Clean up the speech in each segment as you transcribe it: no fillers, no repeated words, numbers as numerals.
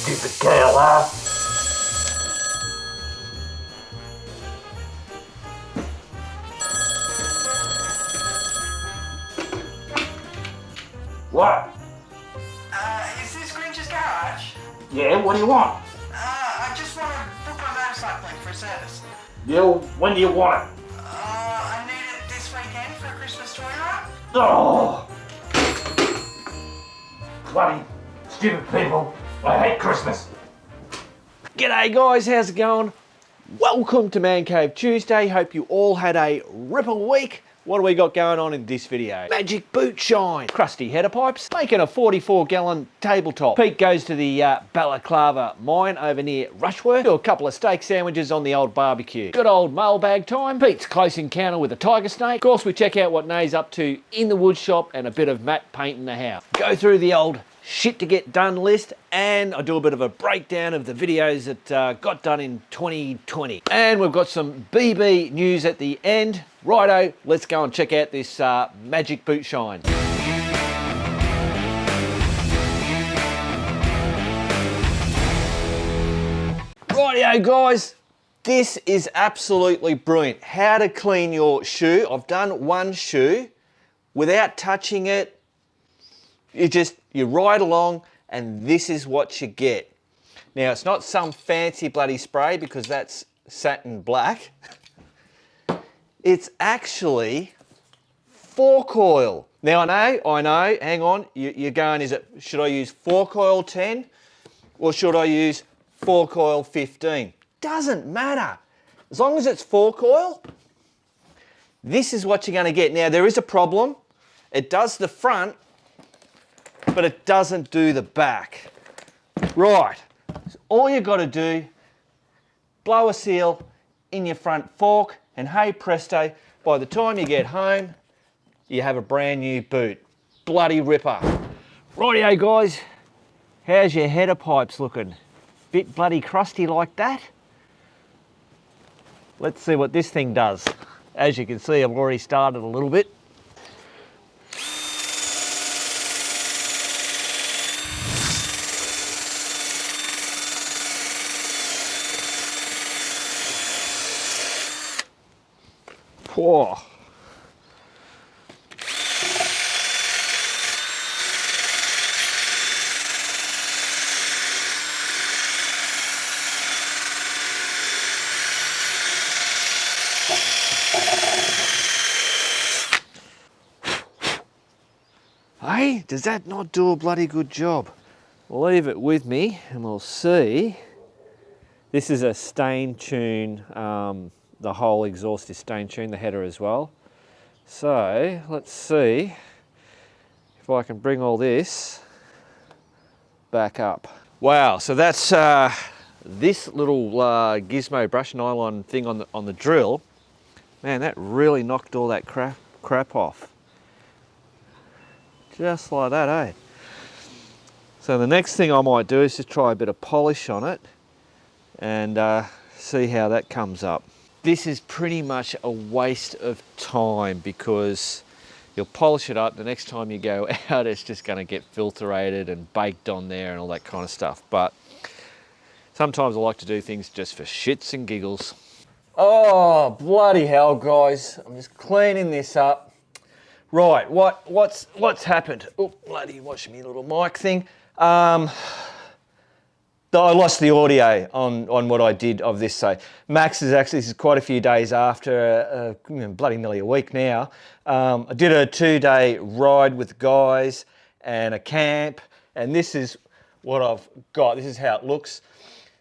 Stupid cow, huh? What? Is this Grinch's garage? Yeah, what do you want? I just want to book my motorcycle for service. Yeah, when do you want it? I need it this weekend for a Christmas toy run. Oh! Bloody stupid people. I hate Christmas. G'day guys, how's it going? Welcome to Man Cave Tuesday. Hope you all had a ripper week. What do we got going on in this video? Magic boot shine, Crusty header pipes, making a 44-gallon tabletop. Pete goes to the Balaclava mine over near Rushworth. Do a couple of steak sandwiches on the old barbecue. Good old mailbag time. Pete's close encounter with a tiger snake. Of course, we check out what Nay's up to in the woodshop and a bit of matte painting the house. Go through the old shit to get done list, and I do a bit of a breakdown of the videos that got done in 2020. And we've got some BB news at the end. Righto, let's go and check out this magic boot shine. Rightio guys, this is absolutely brilliant. How to clean your shoe. I've done one shoe without touching it. You ride along and this is what you get. Now it's not some fancy bloody spray because that's satin black. It's actually fork oil. Now I know, hang on, you're going, should I use fork oil 10 or should I use fork oil 15? Doesn't matter. As long as it's fork oil, this is what you're gonna get. Now there is a problem. It does the front, but it doesn't do the back. Right, so all you gotta do, blow a seal in your front fork, and hey presto, by the time you get home, you have a brand new boot. Bloody ripper. Rightio guys, how's your header pipes looking? Bit bloody crusty like that? Let's see what this thing does. As you can see, I've already started a little bit. Whoa. Hey, does that not do a bloody good job? Leave it with me and we'll see. This is a stain tune. The whole exhaust is stain tuned, the header as well. So let's see if I can bring all this back up. Wow, so that's this little gizmo brush nylon thing on the drill. Man, that really knocked all that crap off. Just like that, eh? So the next thing I might do is just try a bit of polish on it and see how that comes up. This is pretty much a waste of time because you'll polish it up, the next time you go out it's just going to get filtrated and baked on there and all that kind of stuff. But sometimes I like to do things just for shits and giggles. Oh bloody hell guys, I'm just cleaning this up. Right, what's happened? Oh bloody, watch me little mic thing. I lost the audio on what I did of this. So Max is actually, this is quite a few days after, bloody nearly a week now. I did a 2-day ride with the guys and a camp, and this is what I've got. This is how it looks.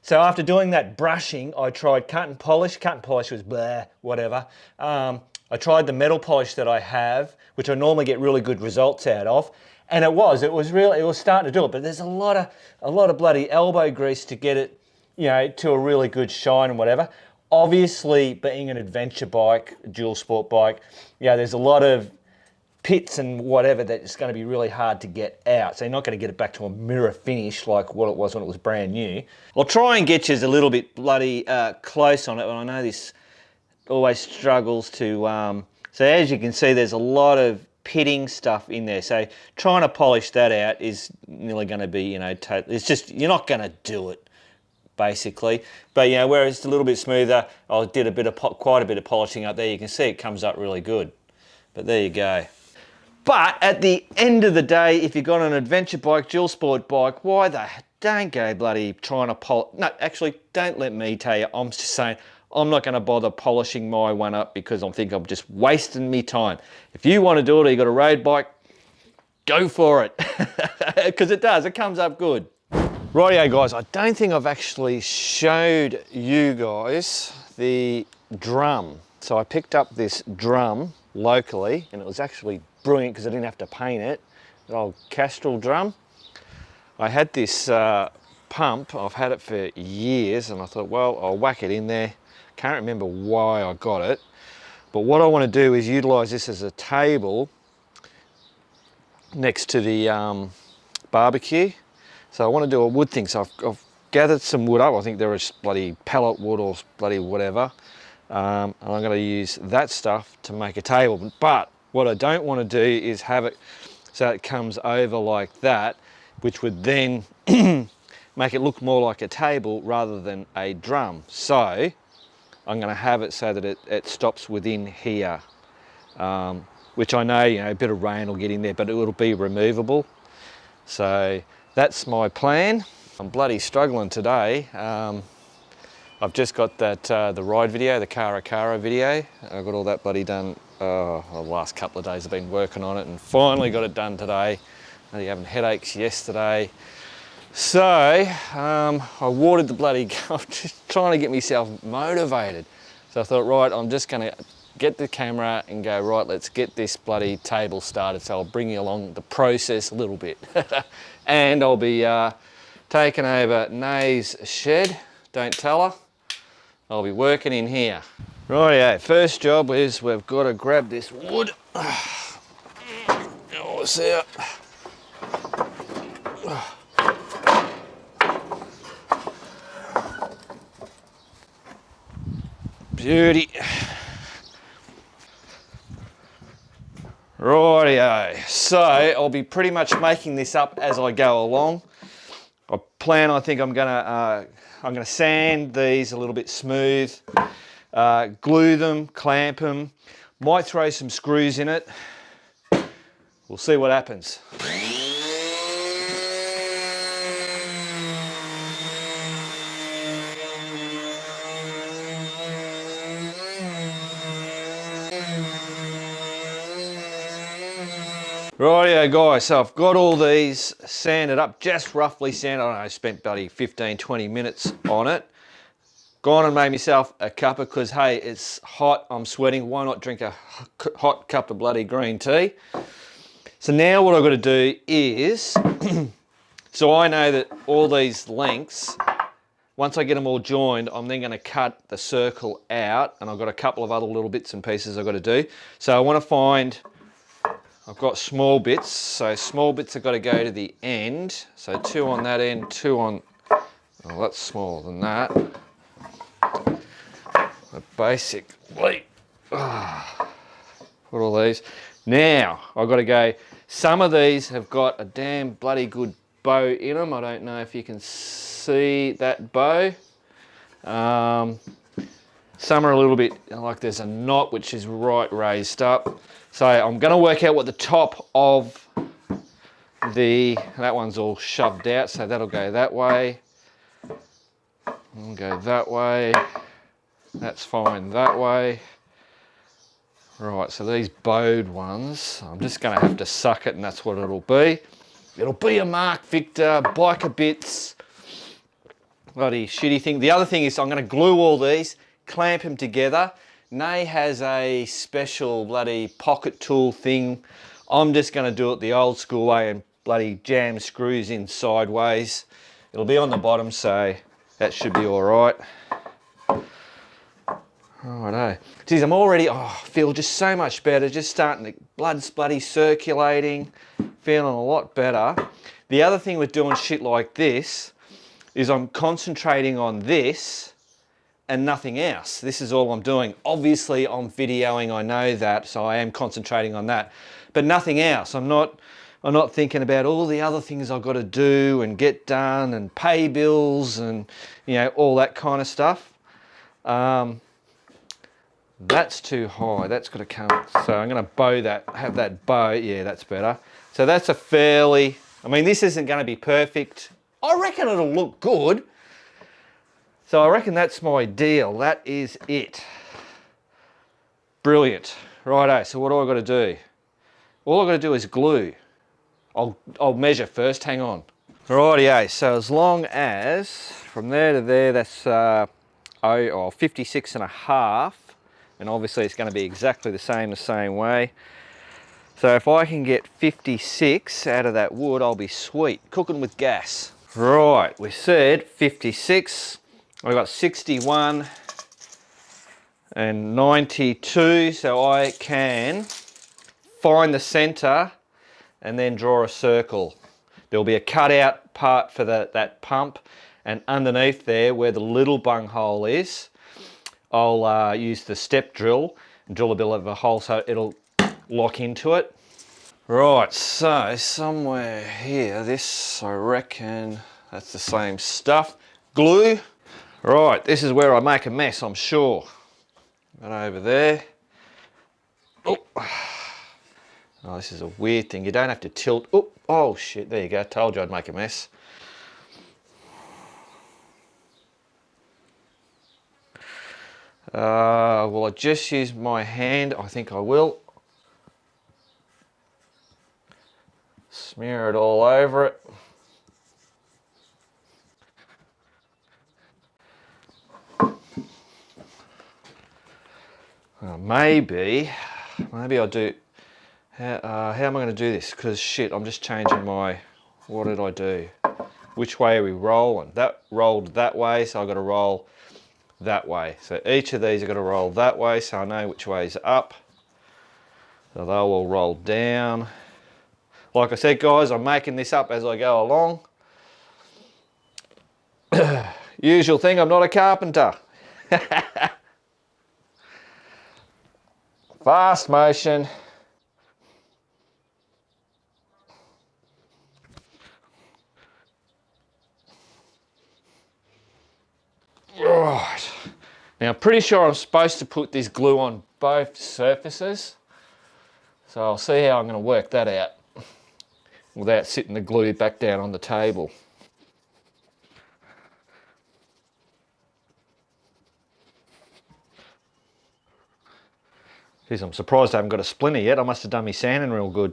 So after doing that brushing, I tried cut and polish. Cut and polish was blah, whatever. I tried the metal polish that I have, which I normally get really good results out of. And it was starting to do it, but there's a lot of bloody elbow grease to get it, to a really good shine and whatever. Obviously, being an adventure bike, a dual sport bike, there's a lot of pits and whatever that it's going to be really hard to get out. So you're not going to get it back to a mirror finish like what it was when it was brand new. I'll try and get you a little bit bloody close on it, but I know this always struggles to. So as you can see, there's a lot of pitting stuff in there. So trying to polish that out is nearly going to be, you know, it's just, you're not going to do it, basically. But, you know, where it's a little bit smoother, I did quite a bit of polishing up there. You can see it comes up really good. But there you go. But at the end of the day, if you've got an adventure bike, dual sport bike, why the don't go bloody trying to polish. No, actually, don't let me tell you. I'm just saying, I'm not going to bother polishing my one up because I think I'm just wasting me time. If you want to do it or you got a road bike, go for it. Because it does, it comes up good. Rightio guys, I don't think I've actually showed you guys the drum. So I picked up this drum locally and it was actually brilliant because I didn't have to paint it. The old Castrol drum. I had this pump, I've had it for years and I thought, well, I'll whack it in there. Can't remember why I got it, but what I want to do is utilise this as a table next to the barbecue. So I want to do a wood thing. So I've gathered some wood up. I think there is bloody pellet wood or bloody whatever. And I'm going to use that stuff to make a table. But what I don't want to do is have it so it comes over like that, which would then make it look more like a table rather than a drum. So I'm going to have it so that it stops within here, which I know, you know, a bit of rain will get in there, but it will be removable. So that's my plan. I'm bloody struggling today. I've just got that the ride video, the Cara video. I've got all that bloody done. The last couple of days I've been working on it and finally got it done today. I was having headaches yesterday. So I watered the bloody, I'm just trying to get myself motivated. So I thought, right, I'm just gonna get the camera and go, right, let's get this bloody table started. So I'll bring you along the process a little bit. And I'll be taking over Nay's shed, don't tell her. I'll be working in here. Rightio, first job is we've got to grab this wood. Oh, it's out. Beauty. Rightio, so I'll be pretty much making this up as I go along. I think I'm gonna sand these a little bit smooth, glue them, clamp them, might throw some screws in it. We'll see what happens. Rightio guys, so I've got all these sanded up, just roughly sanded. I don't know, I spent bloody 15-20 minutes on it. Gone and made myself a cuppa because hey, it's hot, I'm sweating, why not drink a hot cup of bloody green tea? So now what I've got to do is, so I know that all these lengths, once I get them all joined, I'm then going to cut the circle out and I've got a couple of other little bits and pieces I've got to do. So I want to find, I've got small bits, so small bits have got to go to the end. So 2 on that end, 2 on, oh that's smaller than that. But basically, put all these. Now, I've got to go, some of these have got a damn bloody good bow in them. I don't know if you can see that bow. Some are a little bit, like there's a knot which is right raised up. So I'm going to work out what the top of that one's all shoved out, so that'll go that way. I'll go that way. That's fine that way. Right, so these bowed ones, I'm just going to have to suck it and that's what it'll be. It'll be a Mark Victor, biker bits, bloody shitty thing. The other thing is I'm going to glue all these, clamp them together. Nay has a special bloody pocket tool thing. I'm just going to do it the old school way and bloody jam screws in sideways. It'll be on the bottom, so that should be all right. Righto. Geez, I'm already, I feel just so much better. Just starting to, blood's bloody circulating. Feeling a lot better. The other thing with doing shit like this is I'm concentrating on this and nothing else. This is all I'm doing. Obviously I'm videoing, I know that, so I am concentrating on that, but nothing else. I'm not thinking about all the other things I've got to do and get done and pay bills and, you know, all that kind of stuff. That's too high, that's got to come. So I'm going to bow that, have that bow, yeah, that's better. So that's a fairly, I mean, this isn't going to be perfect. I reckon it'll look good. So I reckon that's my deal. That is it. Brilliant. Righto, so what do I got to do? All I've got to do is glue. I'll measure first, hang on. Rightio, so as long as, from there to there, that's 56 and a half, and obviously it's going to be exactly the same way. So if I can get 56 out of that wood, I'll be sweet. Cooking with gas. Right, we said 56. I've got 61 and 92, so I can find the center and then draw a circle. There'll be a cutout part for that pump, and underneath there where the little bung hole is, I'll use the step drill and drill a bit of a hole so it'll lock into it. Right, so somewhere here, this I reckon that's the same stuff. Glue. Right, this is where I make a mess, I'm sure. Right over there. Oh. Oh, this is a weird thing. You don't have to tilt. Oh shit, there you go. Told you I'd make a mess. Will I just use my hand? I think I will. Smear it all over it. Maybe I'll do, how am I going to do this? Because shit, I'm just changing my, what did I do? Which way are we rolling? That rolled that way, so I've got to roll that way. So each of these are going to roll that way, so I know which way is up. So they'll all roll down. Like I said, guys, I'm making this up as I go along. Usual thing, I'm not a carpenter. Fast motion. Right. Now I'm pretty sure I'm supposed to put this glue on both surfaces. So I'll see how I'm going to work that out without sitting the glue back down on the table. Geez, I'm surprised I haven't got a splinter yet. I must have done me sanding real good.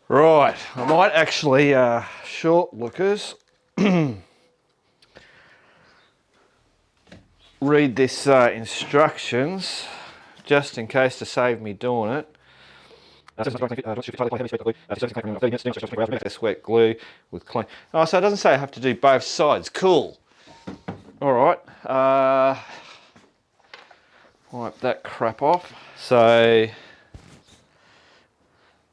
Right, I might actually, short lookers, read this instructions just in case to save me doing it. Wet glue with clean. Oh, so it doesn't say I have to do both sides. Cool. All right. Wipe that crap off. So.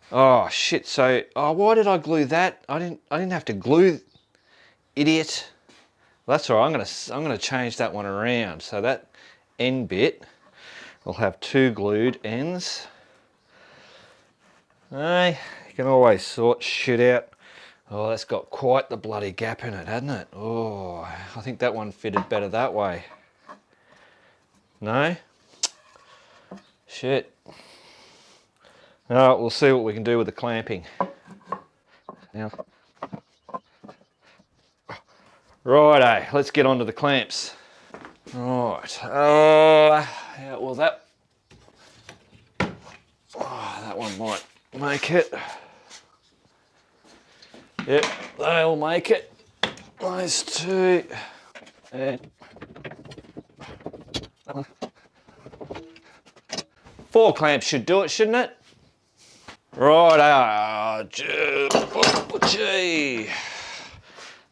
Oh shit! So, why did I glue that? I didn't have to glue. Idiot. Well, that's all right. I'm gonna change that one around. So that end bit will have two glued ends. Hey, you can always sort shit out. Oh, that's got quite the bloody gap in it, hasn't it? Oh, I think that one fitted better that way. No? Shit. Alright, we'll see what we can do with the clamping. Now, righto, let's get on to the clamps. Right, yeah, well that one might make it. Yep, they'll make it. Those two. And that one. 4 clamps should do it, shouldn't it? Right, gee.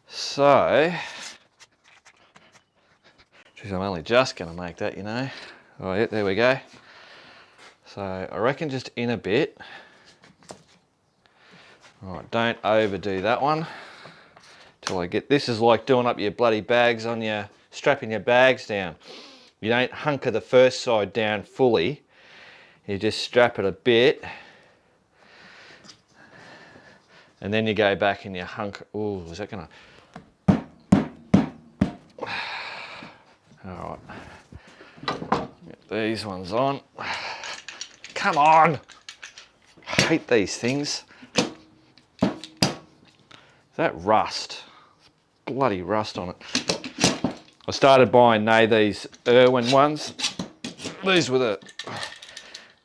So, Geez, I'm only just going to make that, you know. Oh, yeah, there we go. So I reckon just in a bit. All right, don't overdo that one. Till I get, this is like doing up your bloody bags on your, strapping your bags down. You don't hunker the first side down fully. You just strap it a bit. And then you go back and you hunker. Ooh, is that gonna? All right. Get these ones on. Come on. I hate these things. Is that rust? Bloody rust on it. I started buying these Irwin ones. These were the,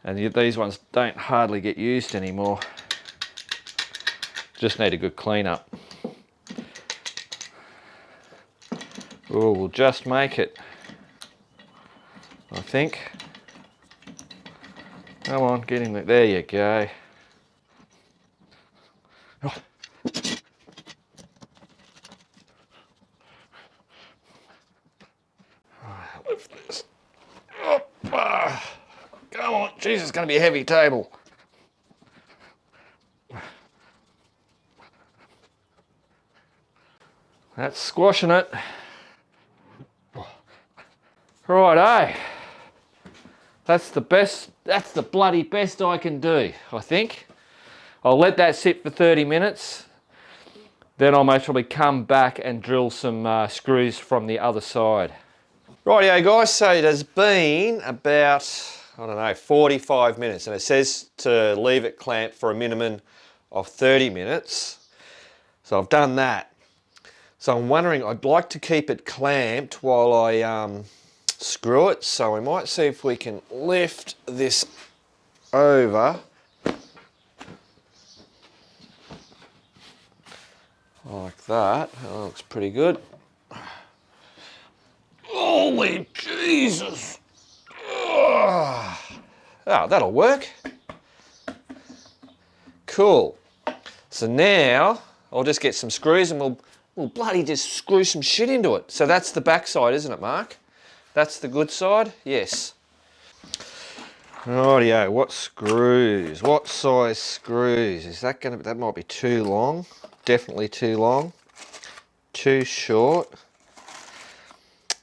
and these ones don't hardly get used anymore. Just need a good clean up. Oh, we'll just make it, I think. Come on, get in there. There you go. Oh. Lift this. Oh, come on, Jesus, it's going to be a heavy table. That's squashing it. Righto. That's the best, that's the bloody best I can do, I think. I'll let that sit for 30 minutes. Then I'll most probably come back and drill some screws from the other side. Rightio guys, so it has been about, I don't know, 45 minutes, and it says to leave it clamped for a minimum of 30 minutes. So I've done that. So I'm wondering, I'd like to keep it clamped while I screw it. So we might see if we can lift this over. Like that. That looks pretty good. Holy Jesus! Oh, that'll work. Cool. So now I'll just get some screws and we'll bloody just screw some shit into it. So that's the back side, isn't it, Mark? That's the good side? Yes. Rightio, what screws? What size screws? Is that gonna be, that might be too long. Definitely too long. Too short.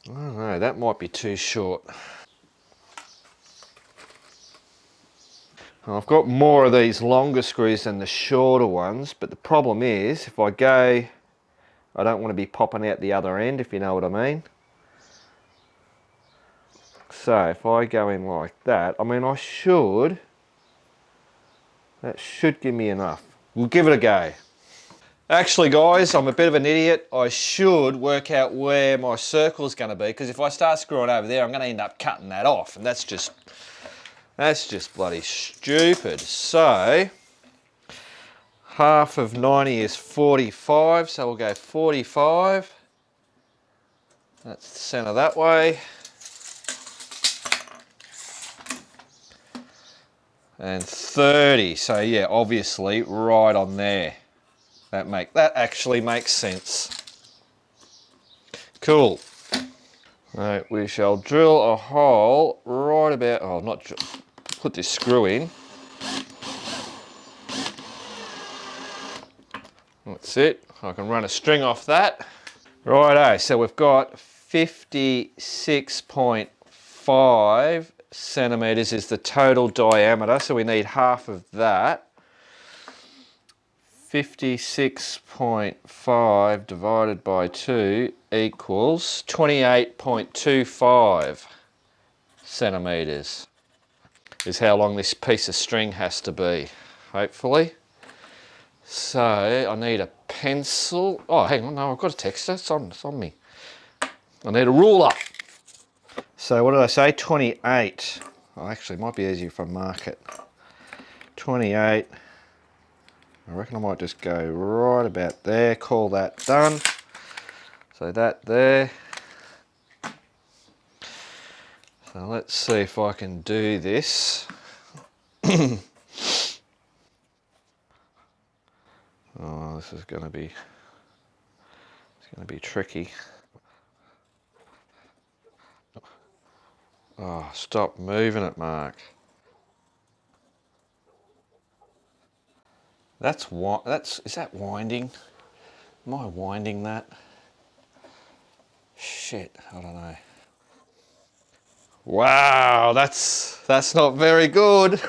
I don't know, that might be too short. I've got more of these longer screws than the shorter ones, but the problem is if I go, I don't want to be popping out the other end, if you know what I mean. So if I go in like that, I mean that should give me enough. We'll give it a go. Actually guys, I'm a bit of an idiot. I should work out where my circle's going to be, because if I start screwing over there, I'm going to end up cutting that off, and that's just bloody stupid. So half of 90 is 45, so we'll go 45. That's the centre that way. And 30, so yeah, obviously right on there. That actually makes sense. Cool. Right, we shall drill a hole right about, oh, not drill, put this screw in. That's it. I can run a string off that. Righto, so we've got 56.5 centimetres is the total diameter, so we need half of that. 56.5 divided by 2 equals 28.25 centimetres is how long this piece of string has to be, hopefully. So I need a pencil. Oh, hang on, no, I've got a texter. It's on me. I need a ruler. So what did I say? 28. Oh, actually, it might be easier if I mark it. 28. I reckon I might just go right about there. Call that done. So that there. So let's see if I can do this. Oh, this is going to be, it's going to be tricky. Oh, stop moving it, Mark. Is that winding? Am I winding that? Shit, I don't know. Wow, that's not very good.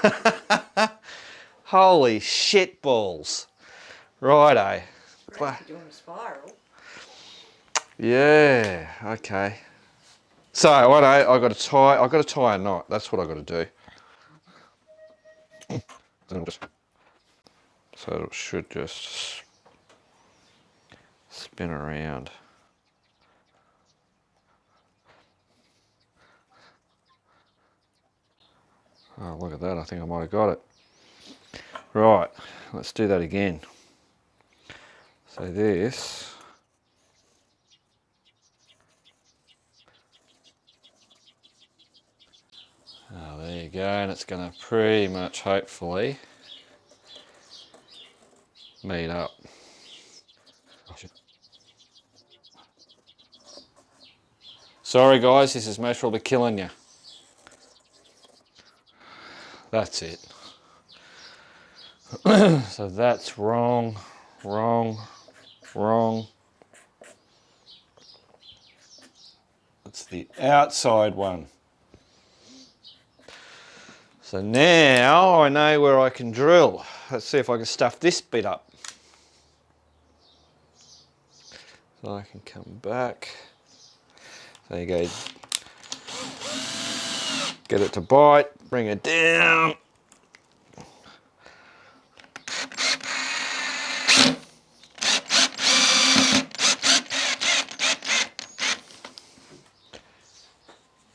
Holy shit balls. Righto. Crusty doing a spiral. Yeah, okay. So, I got to tie a knot. That's what I got to do. So it should just spin around. Oh, look at that. I think I might have got it. Right, let's do that again. So this, oh, there you go, and it's going to pretty much, hopefully, meet up. Oh, shit. Sorry guys, this is most probably killing you. That's it. So that's wrong, wrong, wrong. That's the outside one. So now I know where I can drill. Let's see if I can stuff this bit up. So I can come back. There you go. Get it to bite, bring it down.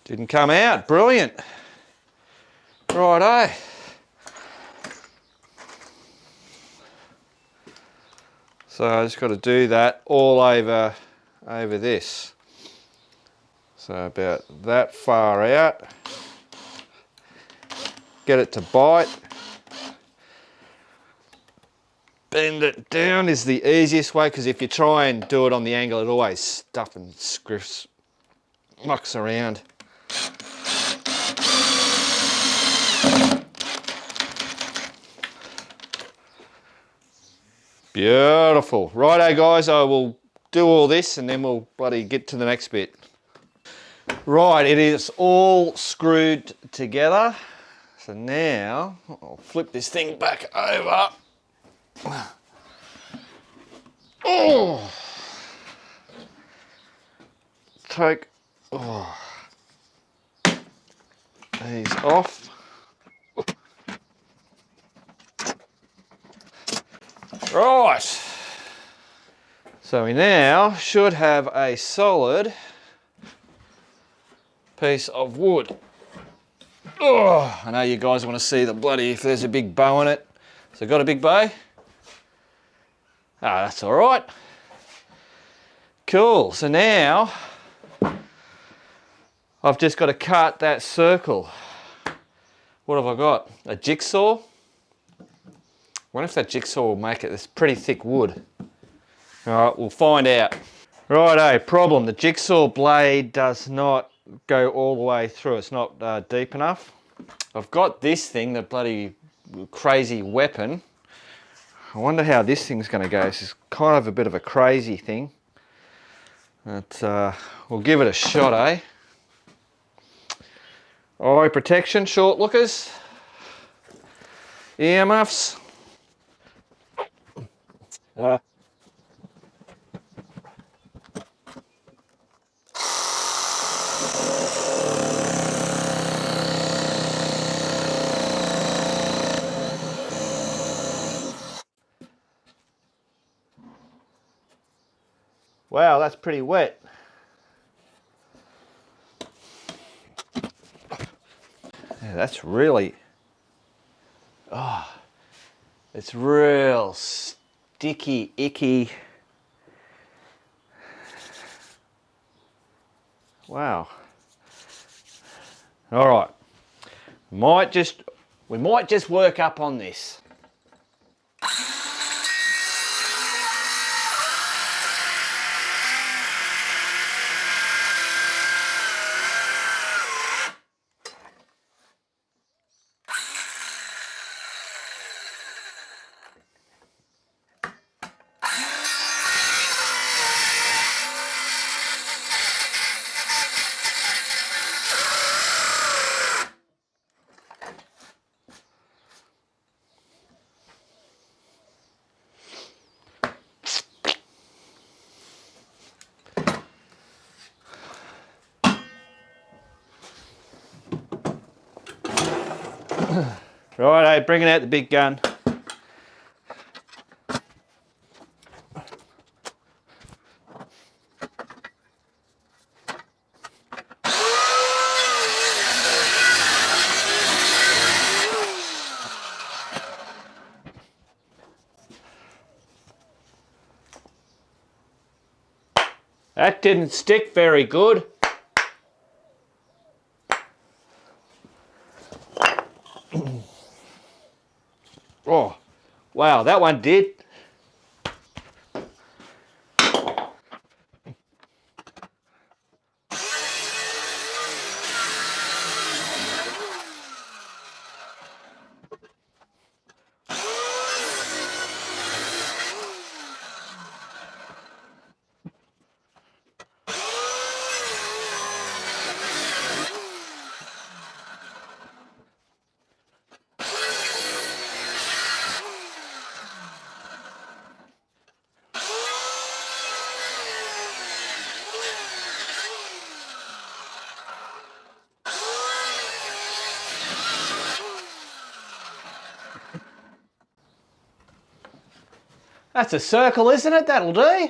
Didn't come out, brilliant. Righto. So I just got to do that all over this. So about that far out. Get it to bite. Bend it down is the easiest way, because if you try and do it on the angle, it always stuff and scriffs, mucks around. Beautiful. Righto guys, I will do all this and then we'll bloody get to the next bit. Right, it is all screwed together. So now I'll flip this thing back over. Oh. Take these off. Right. So we now should have a solid piece of wood. Oh, I know you guys want to see the bloody, if there's a big bow in it. So got a big bow? Ah, that's all right. Cool, so now I've just got to cut that circle. What have I got? A jigsaw? I wonder if that jigsaw will make it. It's pretty thick wood. All right, we'll find out. Righto, problem. The jigsaw blade does not go all the way through. It's not deep enough. I've got this thing, the bloody crazy weapon. I wonder how this thing's going to go. This is kind of a bit of a crazy thing. But we'll give it a shot, eh? Eye protection, short lookers. Earmuffs. Wow, that's pretty wet. Yeah, that's really, it's real sticky, icky. Wow. All right. We might just work up on this. Righto, bringing out the big gun. That didn't stick very good. Oh, wow, that one did. That's a circle, isn't it? That'll do.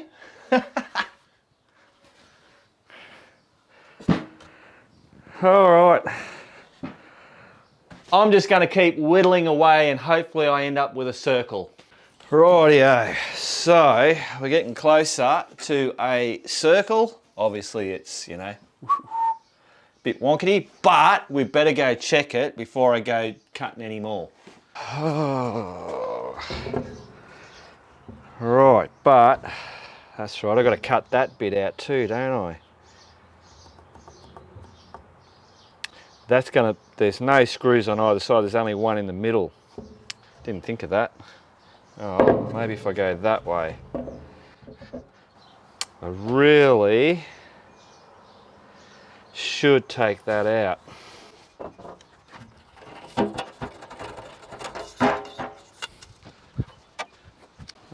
All right. I'm just going to keep whittling away and hopefully I end up with a circle. Rightio. So we're getting closer to a circle. Obviously it's, you know, a bit wonkety, but we better go check it before I go cutting any more. Right, but that's right, I've got to cut that bit out too, don't I? That's gonna, there's no screws on either side, there's only one in the middle. Didn't think of that. Oh, maybe if I go that way. I really should take that out.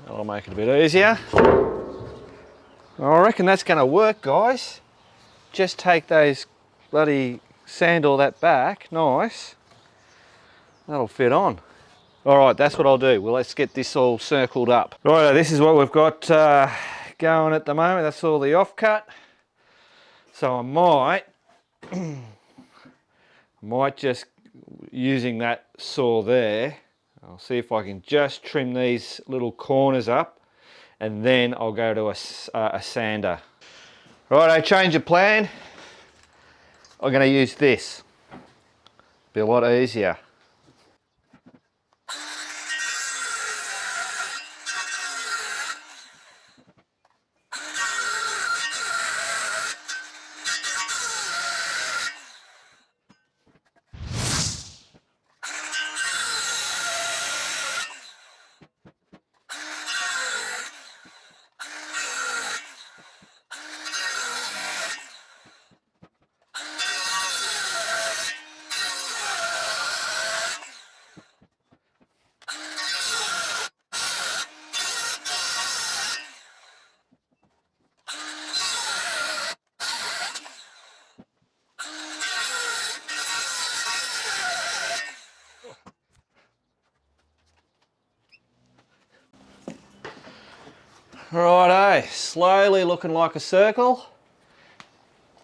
That'll make it a bit easier. I reckon that's gonna work, guys. Just take those bloody, sand all that back, nice. That'll fit on. All right, that's what I'll do. Well, let's get this all circled up. Right, this is what we've got going at the moment. That's all the offcut. So I might just, using that saw there, I'll see if I can just trim these little corners up and then I'll go to a sander. Right, I change of plan. I'm going to use this. Be a lot easier. Righto, slowly looking like a circle.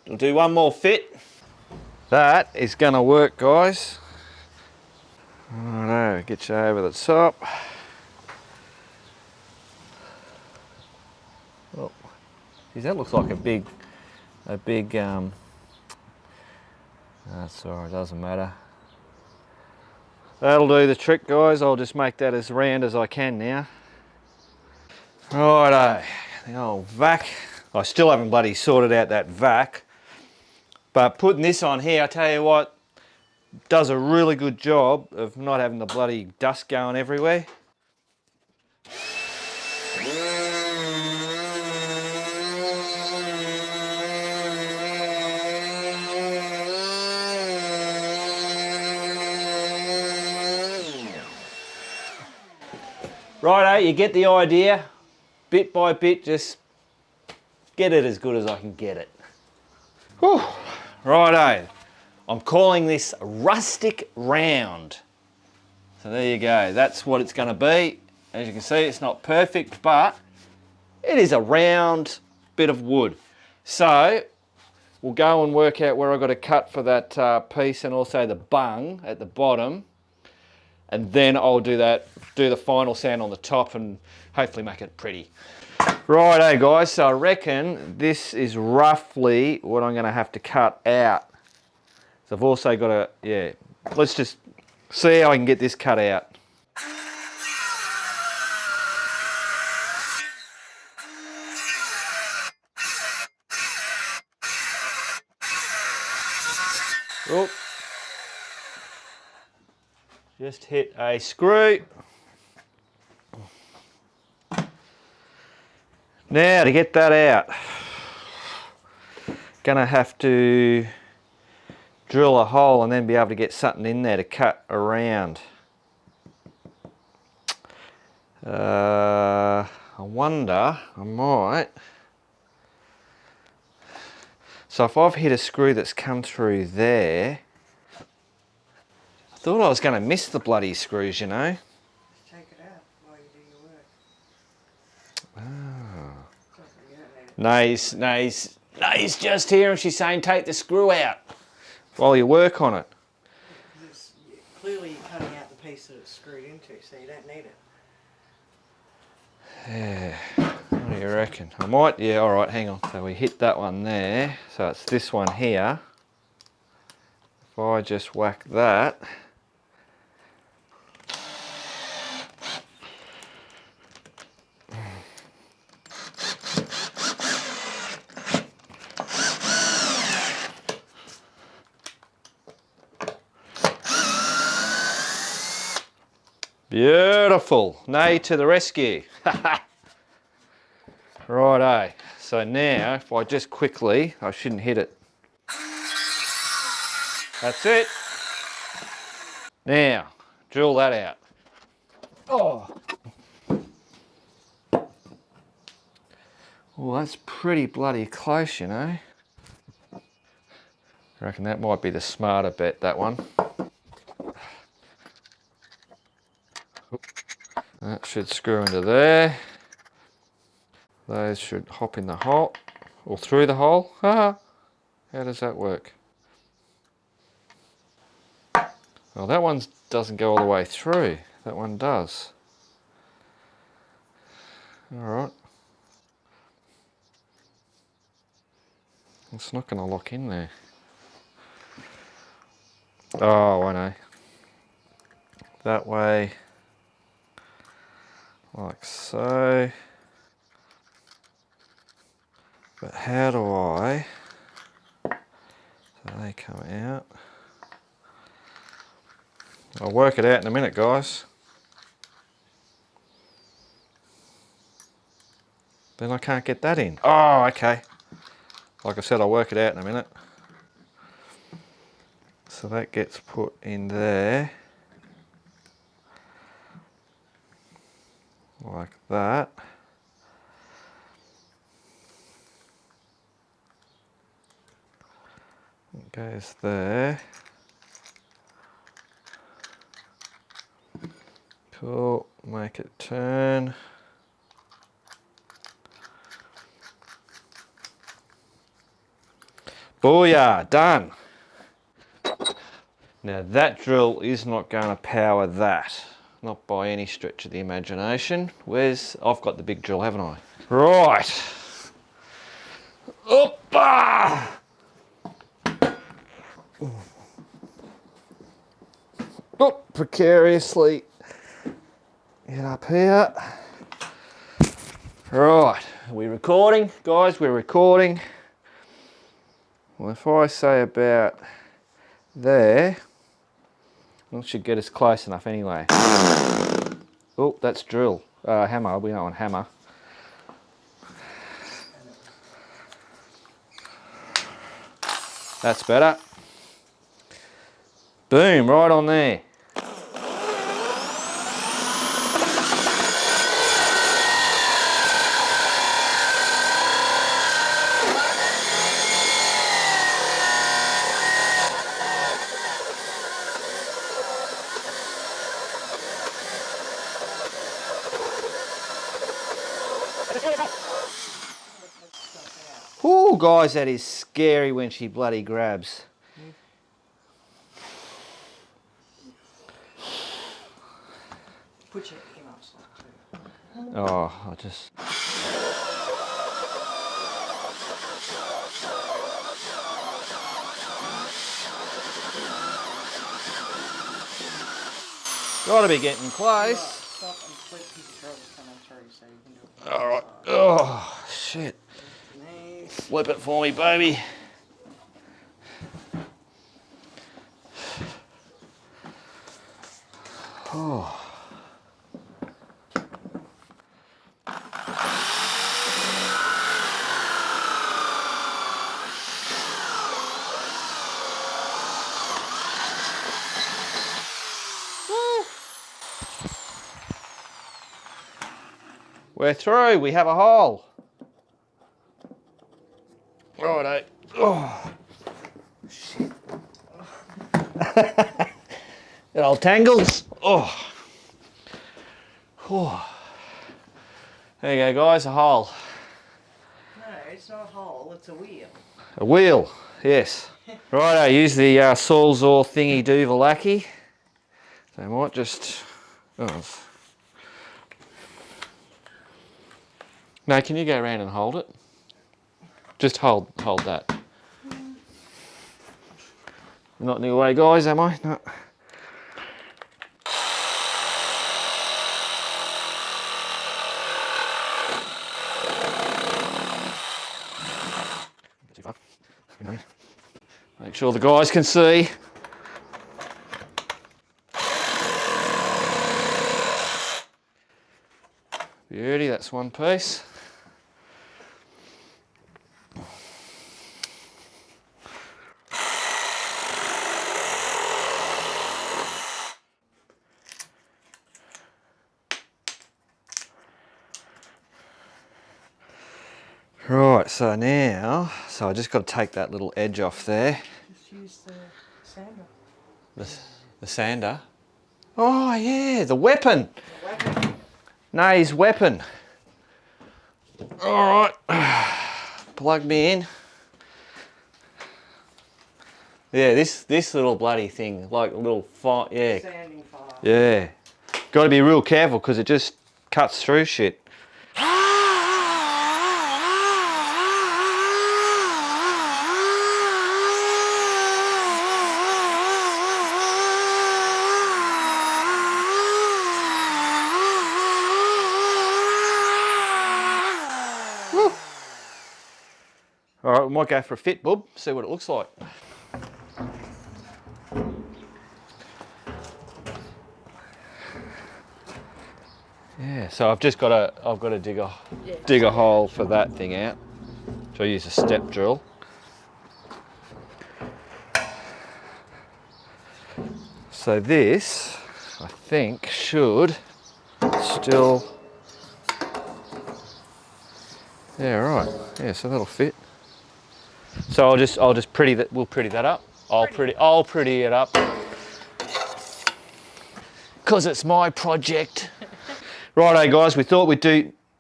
We'll do one more fit. That is gonna work, guys. Righto, get you over the top. Oh, geez, that looks like a big, that's alright, doesn't matter. That'll do the trick, guys. I'll just make that as round as I can now. Righto, the old vac. I still haven't bloody sorted out that vac, but putting this on here, I tell you what, does a really good job of not having the bloody dust going everywhere. Righto, you get the idea. Bit by bit, just get it as good as I can get it. Whew. Righto, I'm calling this rustic round. So there you go. That's what it's going to be. As you can see, it's not perfect, but it is a round bit of wood. So we'll go and work out where I've got to cut for that piece and also the bung at the bottom. And then I'll do the final sand on the top and hopefully make it pretty. Righto guys, so I reckon this is roughly what I'm gonna have to cut out. So I've also got to, yeah, let's just see how I can get this cut out. Oop. Just hit a screw. Now to get that out, gonna have to drill a hole and then be able to get something in there to cut around. I wonder, I might. So if I've hit a screw that's come through there, I thought I was going to miss the bloody screws, you know. Just take it out while you do your work. Nae's just here and she's saying take the screw out while you work on it. Because clearly you're cutting out the piece that it's screwed into, so you don't need it. Yeah, what do you reckon? I might, yeah, all right, hang on. So we hit that one there, so it's this one here. If I just whack that. Beautiful, Nae to the rescue. Righto, so now if I just quickly, I shouldn't hit it. That's it. Now, drill that out. Oh. Well, that's pretty bloody close, you know. I reckon that might be the smarter bet, that one. That should screw into there. Those should hop in the hole, or through the hole. How does that work? Well, that one doesn't go all the way through. That one does. All right. It's not going to lock in there. Oh, I know. That way, like so. But how do I, so they come out. I'll work it out in a minute, guys. Then I can't get that in. Oh, okay. Like I said, I'll work it out in a minute. So that gets put in there. Like that. It goes there. Cool, make it turn. Booyah, done. Now that drill is not going to power that. Not by any stretch of the imagination. I've got the big drill, haven't I? Right. Oppa! Oh, precariously get up here. Right, are we recording? Guys, we're recording. Well, if I say about there, that should get us close enough anyway. Oh, that's drill. Hammer, we don't want hammer. That's better. Boom, right on there. Woo, guys, that is scary when she bloody grabs. Put your earmuffs on too. Oh, I just... Gotta be getting close. Stop and flip his controls coming through so you can do it. Alright. Oh, shit. Nice. Flip it for me, baby. Oh. We're through, we have a hole. Righto. Oh. Shit. It all tangles. Oh. Oh. There you go, guys, a hole. No, it's not a hole, it's a wheel. A wheel, yes. Right, I use the Sawzall thingy do Valaki. So I might just... Oh. No, can you go around and hold it? Just hold that. Not in the way, guys, am I? No. Too far. Make sure the guys can see. Beauty, that's one piece. Right, so I just got to take that little edge off there. Just use the sander. The sander? Oh yeah, the weapon. The weapon. Nay's weapon. All right, plug me in. Yeah, this little bloody thing, like a little fire, yeah. Sanding file. Yeah. Got to be real careful because it just cuts through shit. All right, we might go for a fit, bub, see what it looks like. Yeah, so I've got to dig a hole for that thing out. So I use a step drill. So this, I think, should still. Yeah, right. Yeah, so that'll fit. So I'll just pretty that. We'll pretty that up. I'll pretty it up. Cause it's my project. Righto, guys. We thought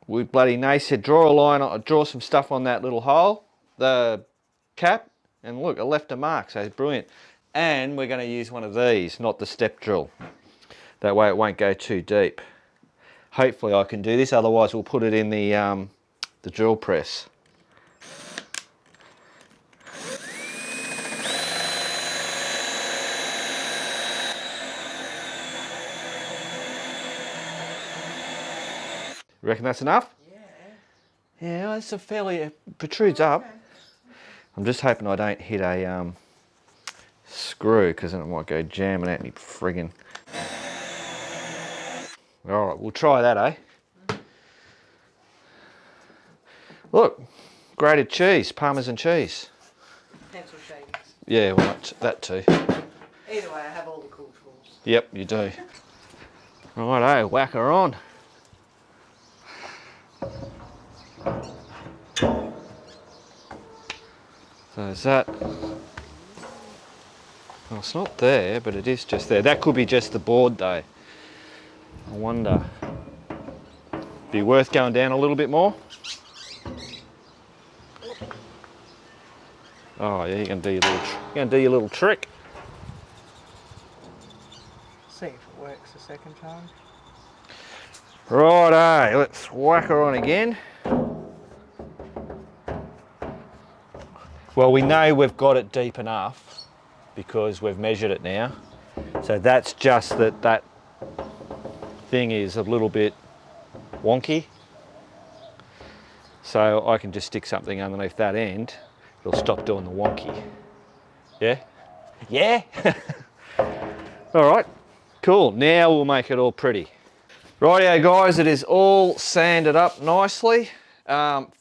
we bloody Nay said draw a line, draw some stuff on that little hole, the cap, and look, it left a mark. So it's brilliant. And we're going to use one of these, not the step drill. That way it won't go too deep. Hopefully I can do this. Otherwise we'll put it in the drill press. You reckon that's enough? Yeah. Yeah, it's a fairly, it protrudes up. Okay. I'm just hoping I don't hit a screw because then it might go jamming at me friggin'. All right, we'll try that, eh? Look, grated cheese, Parmesan cheese. Pencil shavings. Yeah, well, that too. Either way, I have all the cool tools. Yep, you do. Righto, whack her on. So is that... Well, it's not there, but it is just there. That could be just the board though. I wonder. Be worth going down a little bit more? Oh yeah, you can do your little trick. See if it works the second time. Righto, let's whack her on again. Well, we know we've got it deep enough because we've measured it now. So that's just that thing is a little bit wonky. So I can just stick something underneath that end. It'll stop doing the wonky. Yeah? Yeah? All right, cool. Now we'll make it all pretty. Rightio guys, it is all sanded up nicely.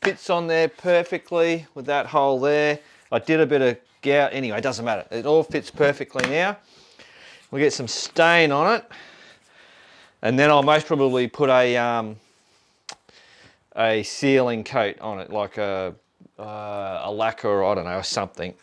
Fits on there perfectly with that hole there. I did a bit of gout, anyway, it doesn't matter. It all fits perfectly now. We'll get some stain on it. And then I'll most probably put a sealing coat on it, like a lacquer or I don't know, something.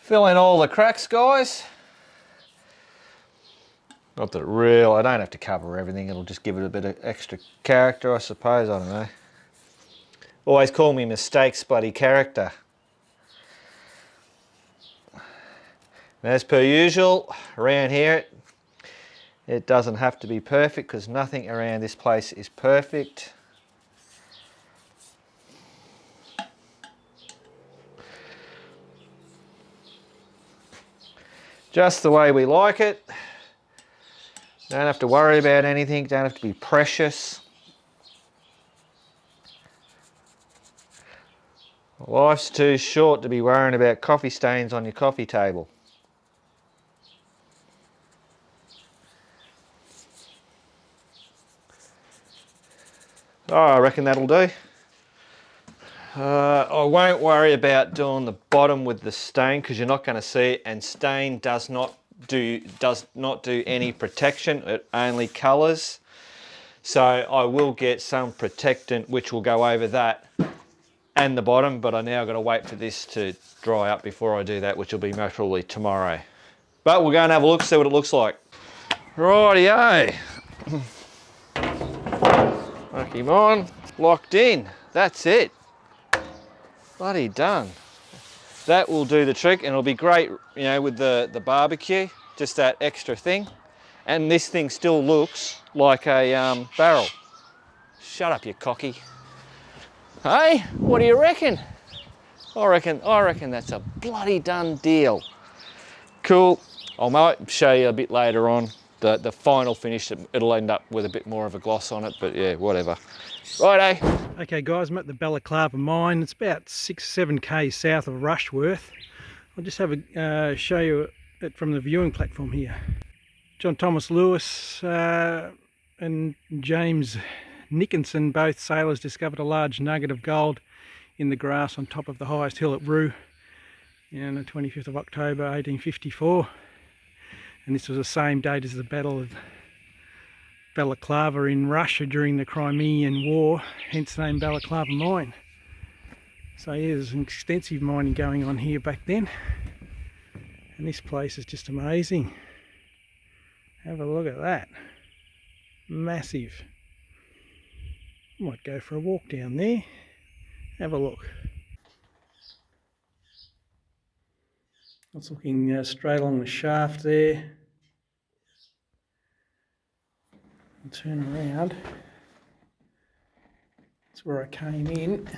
Fill in all the cracks, guys. Not that I don't have to cover everything, it'll just give it a bit of extra character, I suppose, I don't know. Always call me Mistakes Buddy Character. And as per usual, around here, it doesn't have to be perfect because nothing around this place is perfect. Just the way we like it. Don't have to worry about anything, don't have to be precious. Life's too short to be worrying about coffee stains on your coffee table. Oh, I reckon that'll do. I won't worry about doing the bottom with the stain because you're not going to see it, and stain does not do any protection, it only colours. So I will get some protectant which will go over that and the bottom, but I now got to wait for this to dry up before I do that, which will be most probably tomorrow. But we'll go and have a look, see what it looks like. Rightio. Lucky mine, locked in. That's it. Bloody done. That will do the trick, and it'll be great, you know, with the barbecue, just that extra thing. And this thing still looks like a barrel. Shut up, you cocky. Hey, what do you reckon? I reckon that's a bloody done deal. Cool. I might show you a bit later on the final finish. It'll end up with a bit more of a gloss on it, but yeah, whatever. Righto. Okay guys, I'm at the Balaclava mine. It's about 6-7 k's south of Rushworth. I'll just have a show you it from the viewing platform here. John Thomas Lewis and James Nickinson, both sailors, discovered a large nugget of gold in the grass on top of the highest hill at Roo on the 25th of October 1854. And this was the same date as the Battle of Balaclava in Russia during the Crimean War, hence the name Balaclava mine. So yeah, there's an extensive mining going on here back then, and this place is just amazing. Have a look at that. Massive. Might go for a walk down there. Have a look. It's looking straight along the shaft there. I'll turn around. That's where I came in.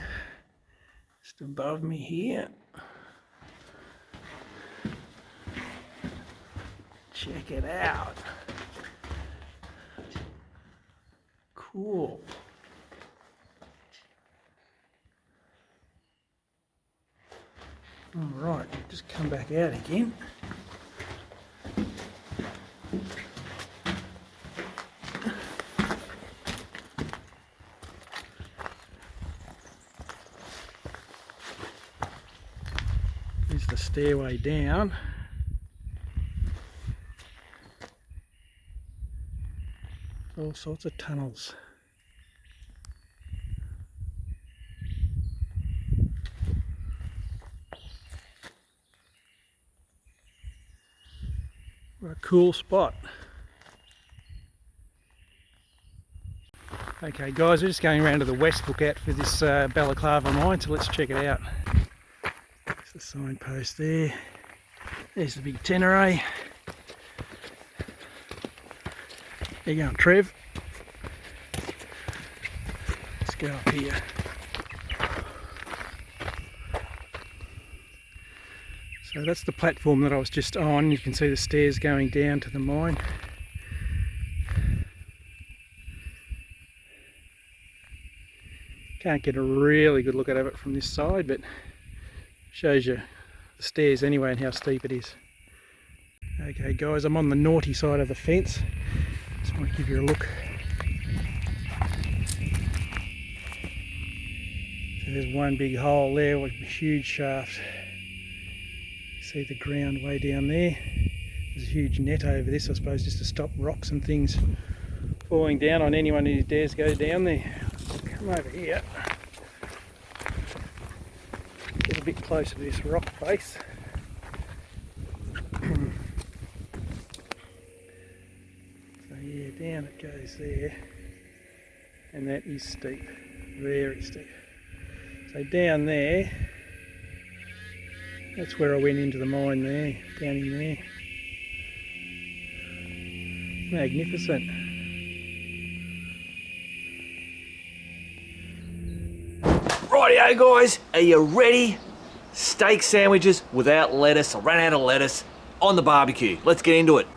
Just above me here. Check it out. Cool. Alright, just come back out again. Here's the stairway down. All sorts of tunnels. What a cool spot. Okay guys, we're just going around to the west lookout for this Balaclava mine, so let's check it out. There's the signpost there. There's the big Teneray. There you going, Trev. Let's go up here. So that's the platform that I was just on. You can see the stairs going down to the mine. Can't get a really good look at it from this side, but shows you the stairs anyway and how steep it is. Okay guys, I'm on the naughty side of the fence. Just want to give you a look. So there's one big hole there with a huge shaft. See the ground way down there. There's a huge net over this, I suppose, just to stop rocks and things falling down on anyone who dares go down there. Come over here. Get a bit closer to this rock face. So yeah, down it goes there. And that is steep. Very steep. So down there, that's where I went into the mine there, down in there. Magnificent. Rightio guys, are you ready? Steak sandwiches without lettuce. I ran out of lettuce on the barbecue. Let's get into it.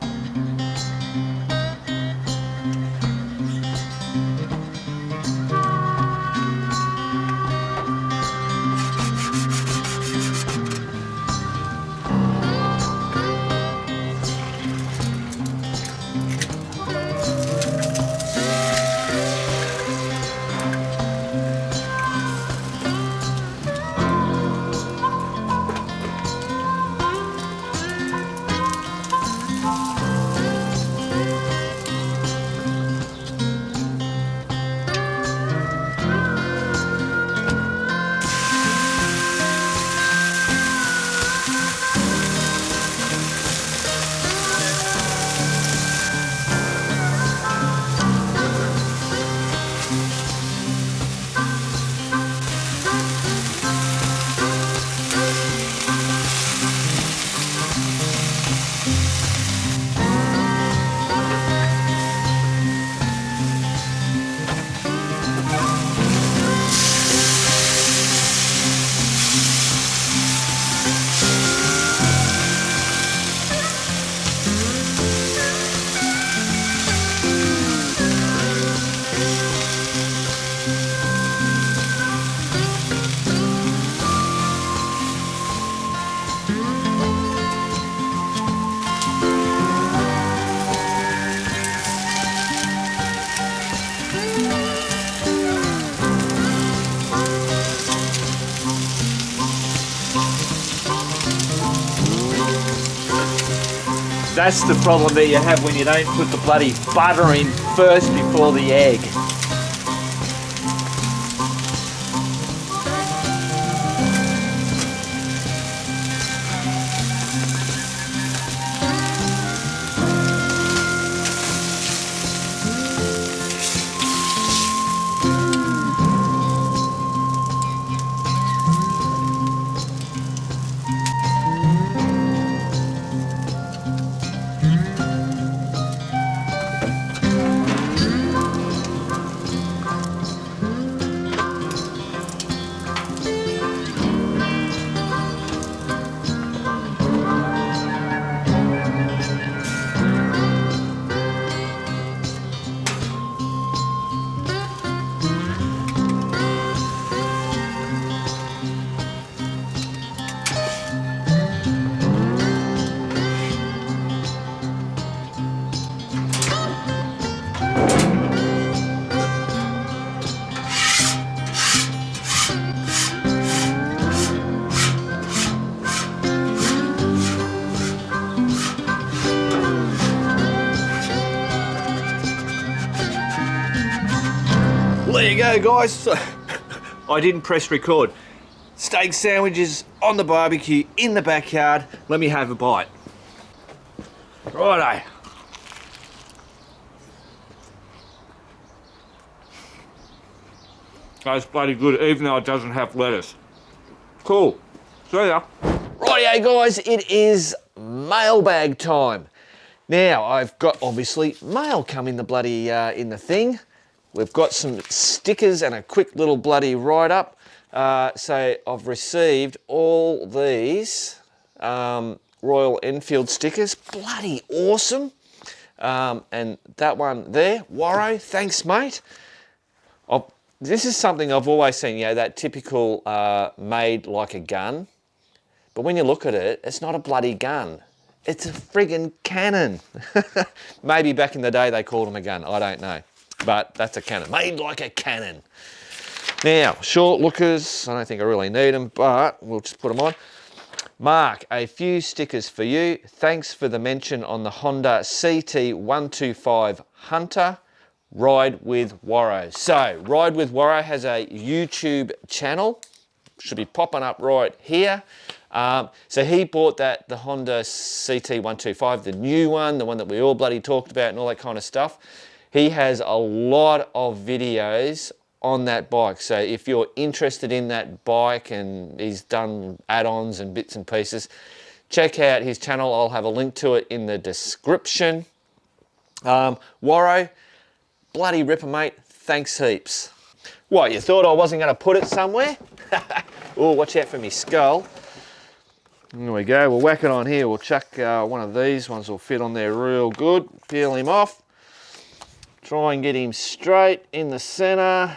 That's the problem that you have when you don't put the bloody butter in first before the egg. There you go guys, so, I didn't press record. Steak sandwiches on the barbecue in the backyard. Let me have a bite. Righto. That's bloody good, even though it doesn't have lettuce. Cool. See ya. Rightio guys, it is mailbag time. Now, I've got, obviously, mail come in the bloody, in the thing. We've got some stickers and a quick little bloody write-up. So I've received all these Royal Enfield stickers. Bloody awesome. And that one there, Warro, thanks mate. This is something I've always seen, you know, that typical made like a gun. But when you look at it, it's not a bloody gun. It's a friggin' cannon. Maybe back in the day they called them a gun, I don't know. But that's a cannon, made like a cannon. Now, short lookers, I don't think I really need them, but we'll just put them on. Mark, a few stickers for you. Thanks for the mention on the Honda CT125 Hunter. Ride with Warro. So, Ride with Warro has a YouTube channel. Should be popping up right here. So he bought the Honda CT125, the new one, the one that we all bloody talked about and all that kind of stuff. He has a lot of videos on that bike. So if you're interested in that bike, and he's done add-ons and bits and pieces, check out his channel. I'll have a link to it in the description. Warro, bloody ripper mate, thanks heaps. What, you thought I wasn't going to put it somewhere? Oh, watch out for me skull. There we go, we'll whack it on here. We'll chuck one of these ones, will fit on there real good. Peel him off. Try and get him straight in the center.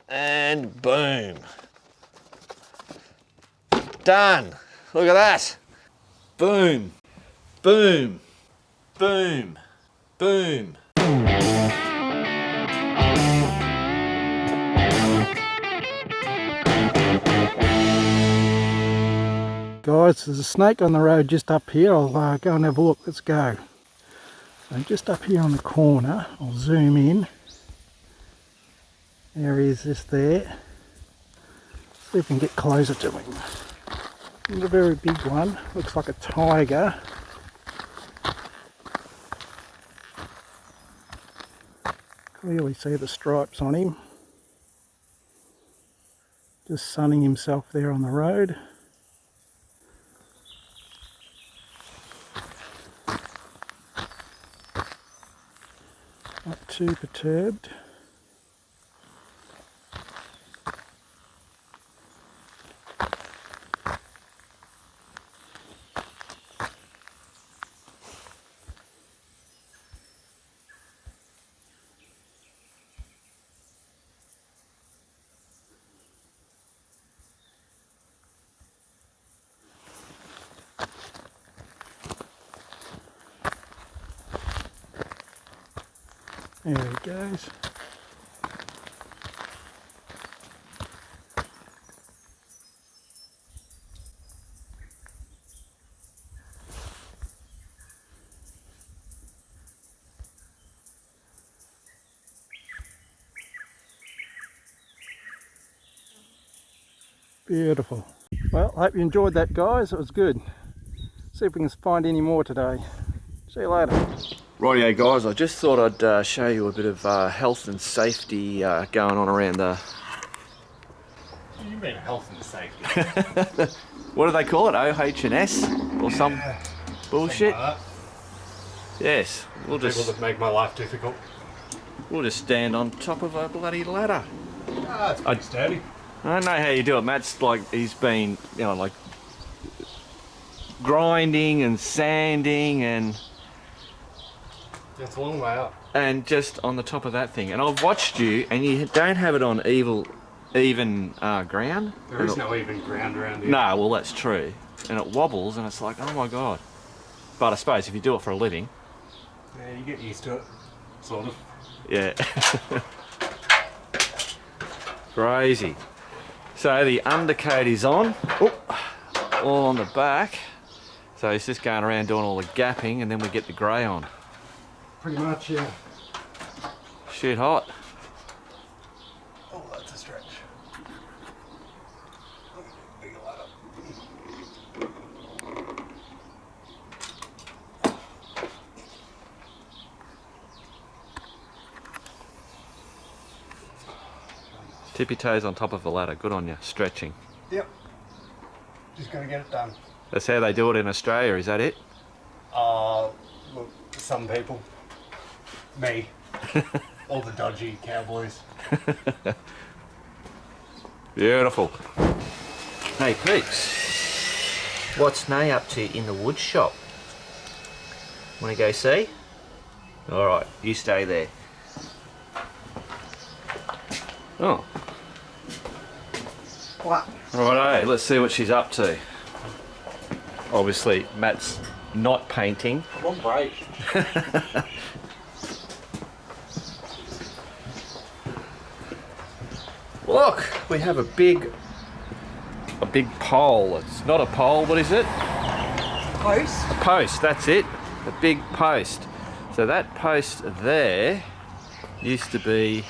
And boom. Done. Look at that. Boom. Boom. Boom. Boom. Guys, there's a snake on the road just up here. I'll go and have a look. Let's go. So just up here on the corner, I'll zoom in. There he is, just there. See if we can get closer to him. Not a very big one. Looks like a tiger. Clearly see the stripes on him. Just sunning himself there on the road. Not too perturbed. There he goes. Beautiful. Well, I hope you enjoyed that, guys. It was good. See if we can find any more today. See you later. Rightio guys, I just thought I'd show you a bit of health and safety going on around the... What do you mean health and safety? What do they call it? OH&S? Or some bullshit? Like Yes, we'll People just... that make my life difficult. We'll just stand on top of a bloody ladder. Ah, it's pretty sturdy. I don't know how you do it. Matt's like, he's been, you know, like grinding and sanding and It's a long way up. just on the top of that thing. And I've watched you, and you don't have it on even ground. There is no even ground around here. No, well that's true. And it wobbles, and it's like, oh my god. But I suppose if you do it for a living, Yeah, you get used to it. Sort of. yeah. Crazy. So the undercoat is on, all on the back. So he's just going around doing all the gapping, and then we get the grey on. Pretty much, yeah. Shit hot. Oh, that's a stretch. Tip your toes on top of the ladder. Good on you. Stretching. Yep. Just gotta get it done. That's how they do it in Australia, is that it? Look, some people. Me. All the dodgy cowboys. Beautiful. Hey peeps, what's Nay up to in the wood shop? Want to go see? Alright, you stay there. Oh. What? Righto, let's see what she's up to. Obviously, Matt's not painting. One break. Look, we have a big pole. It's not a pole, what is it? Post? A post, that's it. A big post. So that post there used to be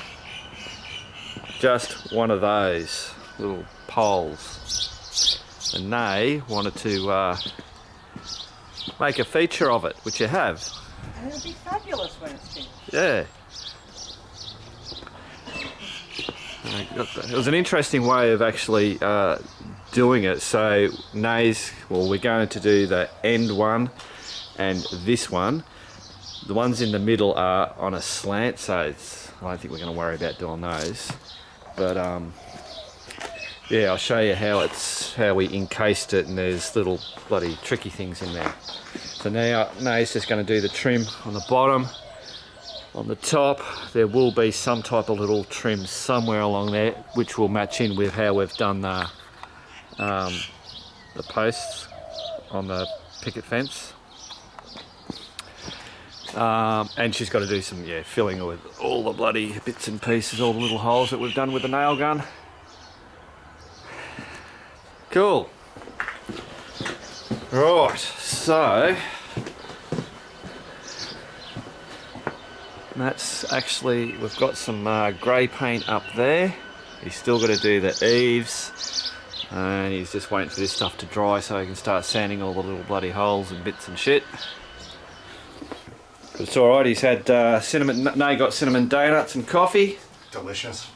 just one of those little poles. And they wanted to make a feature of it, which you have. And it'll be fabulous when it's finished. Yeah. It was an interesting way of actually doing it. So we're going to do the end one and this one. The ones in the middle are on a slant, so I don't think we're going to worry about doing those. But yeah, I'll show you how we encased it, and there's little bloody tricky things in there. So now Nay's just going to do the trim on the bottom. On the top, there will be some type of little trim somewhere along there, which will match in with how we've done the posts on the picket fence. And she's got to do some filling with all the bloody bits and pieces, all the little holes that we've done with the nail gun. Cool. Right, so that's actually, we've got some grey paint up there. He's still got to do the eaves, and he's just waiting for this stuff to dry so he can start sanding all the little bloody holes and bits and shit. But it's alright, he's had cinnamon, Nay got cinnamon donuts and coffee. Delicious.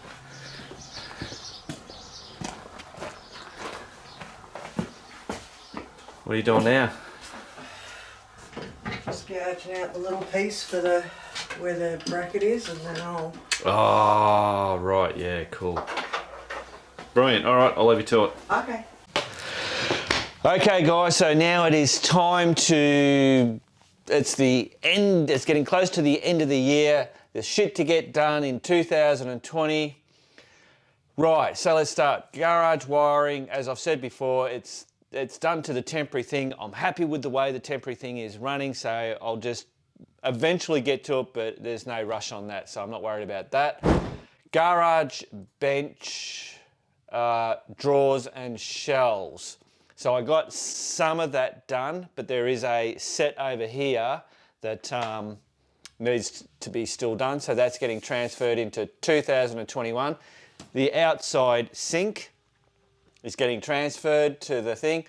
What are you doing now? Just gouging out the little piece for where the bracket is, and then I'll... Oh, right, yeah, cool. Brilliant, alright, I'll leave you to it. Okay. Okay guys, so now it is time to, it's the end, it's getting close to the end of the year. There's shit to get done in 2020. Right, so let's start. Garage wiring, as I've said before, it's done to the temporary thing. I'm happy with the way the temporary thing is running, so I'll just eventually get to it, but there's no rush on that, so I'm not worried about that. Garage, bench, drawers and shelves. So I got some of that done, but there is a set over here that needs to be still done, so that's getting transferred into 2021. The outside sink is getting transferred to the thing.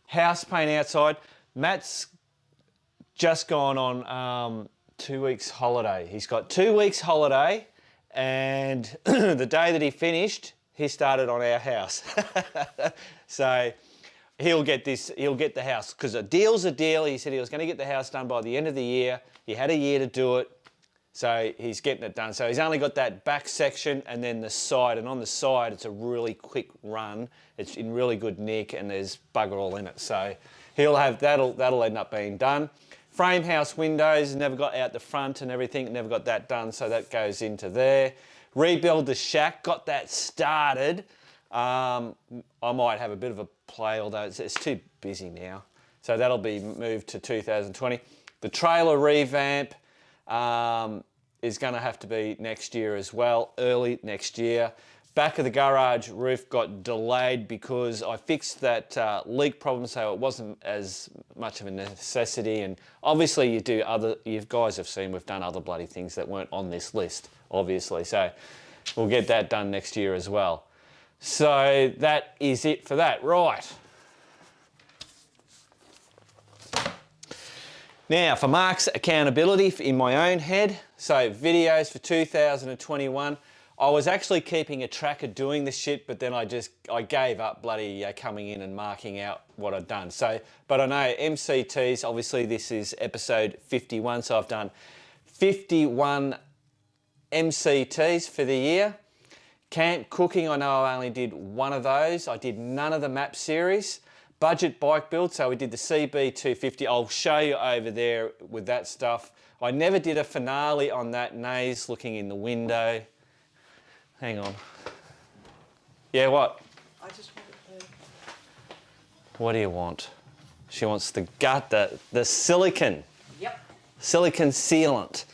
House paint outside. Matt's just gone on 2 weeks holiday. He's got 2 weeks holiday, and the day that he finished, he started on our house. So he'll get the house, because a deal's a deal. He said he was going to get the house done by the end of the year. He had a year to do it, so he's getting it done. So he's only got that back section and then the side, and on the side it's a really quick run. It's in really good nick and there's bugger all in it. So he'll have, that'll end up being done. Frame house windows, never got out the front and everything, never got that done, so that goes into there. Rebuild the shack, got that started. I might have a bit of a play, although it's too busy now. So that'll be moved to 2020. The trailer revamp is going to have to be next year as well, early next year. Back of the garage roof got delayed because I fixed that leak problem, so it wasn't as much of a necessity. And obviously you guys have seen we've done other bloody things that weren't on this list, obviously. So we'll get that done next year as well. So that is it for that. Right. Now for Mark's accountability in my own head. So videos for 2021. I was actually keeping a track of doing this shit, but then I gave up bloody coming in and marking out what I'd done. So, but I know MCTs, obviously this is episode 51, so I've done 51 MCTs for the year. Camp cooking, I know I only did one of those. I did none of the map series. Budget bike build, so we did the CB250. I'll show you over there with that stuff. I never did a finale on that. Nays looking in the window. Hang on. Yeah, what? I just wanted to... What do you want? She wants the gut, the silicon. Yep. Silicon sealant.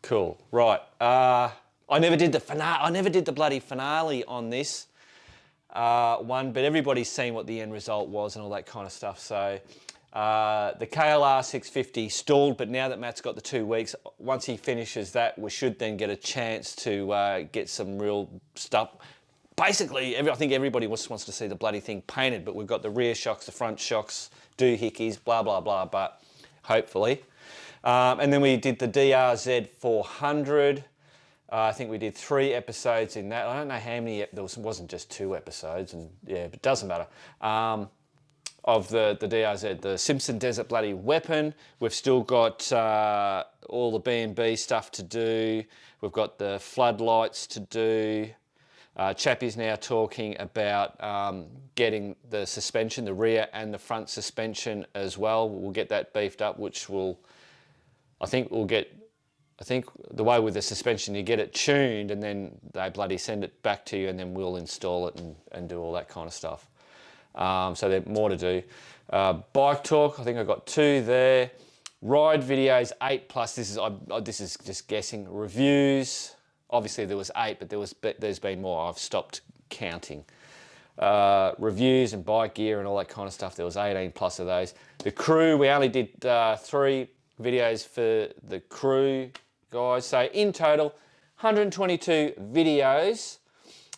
Cool. Right. I never did the finale. I never did the bloody finale on this one, but everybody's seen what the end result was and all that kind of stuff. So the KLR 650 stalled, but now that Matt's got the 2 weeks, once he finishes that, we should then get a chance to get some real stuff. Basically, I think everybody wants to see the bloody thing painted, but we've got the rear shocks, the front shocks, doohickeys, blah, blah, blah, but hopefully. And then we did the DRZ 400. I think we did 3 episodes in that. I don't know how many, there wasn't just 2 episodes, and yeah, but it doesn't matter. Of the DRZ, the Simpson Desert bloody weapon. We've still got all the B&B stuff to do. We've got the floodlights to do. Chappie's now talking about getting the suspension, the rear and the front suspension as well. We'll get that beefed up, which will, I think the way with the suspension, you get it tuned and then they bloody send it back to you and then we'll install it and do all that kind of stuff. So there's more to do. Bike talk, I think I've got 2 there. Ride videos, 8+. This is just guessing. Reviews, obviously there was 8, but there's been more. I've stopped counting. Reviews and bike gear and all that kind of stuff. There was 18+ of those. The crew, we only did 3 videos for the crew, guys. So in total, 122 videos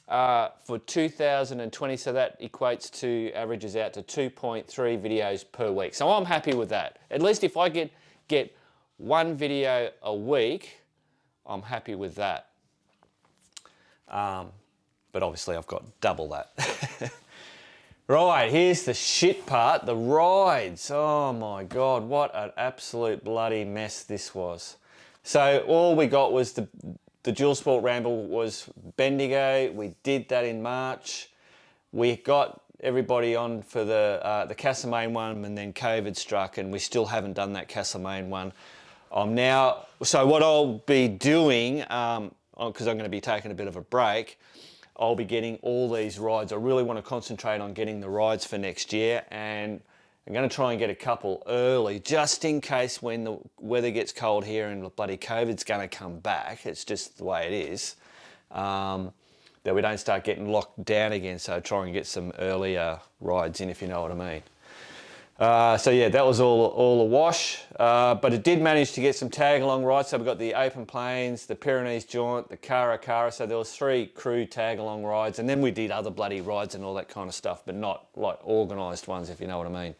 for 2020. So that equates to, averages out to 2.3 videos per week. So I'm happy with that. At least if I get 1 video a week, I'm happy with that. But obviously I've got double that. Right, here's the shit part, the rides. Oh my God, what an absolute bloody mess this was. So all we got was the Dual Sport Ramble was Bendigo. We did that in March. We got everybody on for the Castlemaine one, and then COVID struck and we still haven't done that Castlemaine one. So what I'll be doing, because I'm going to be taking a bit of a break, I'll be getting all these rides. I really want to concentrate on getting the rides for next year, and I'm going to try and get a couple early, just in case when the weather gets cold here and the bloody COVID's going to come back, it's just the way it is, that we don't start getting locked down again. So try and get some earlier rides in, if you know what I mean. So yeah, that was all a wash, but it did manage to get some tag-along rides. So we've got the Open Plains, the Pyrenees Jaunt, the Cara, so there was 3 crew tag-along rides, and then we did other bloody rides and all that kind of stuff, but not like organised ones, if you know what I mean.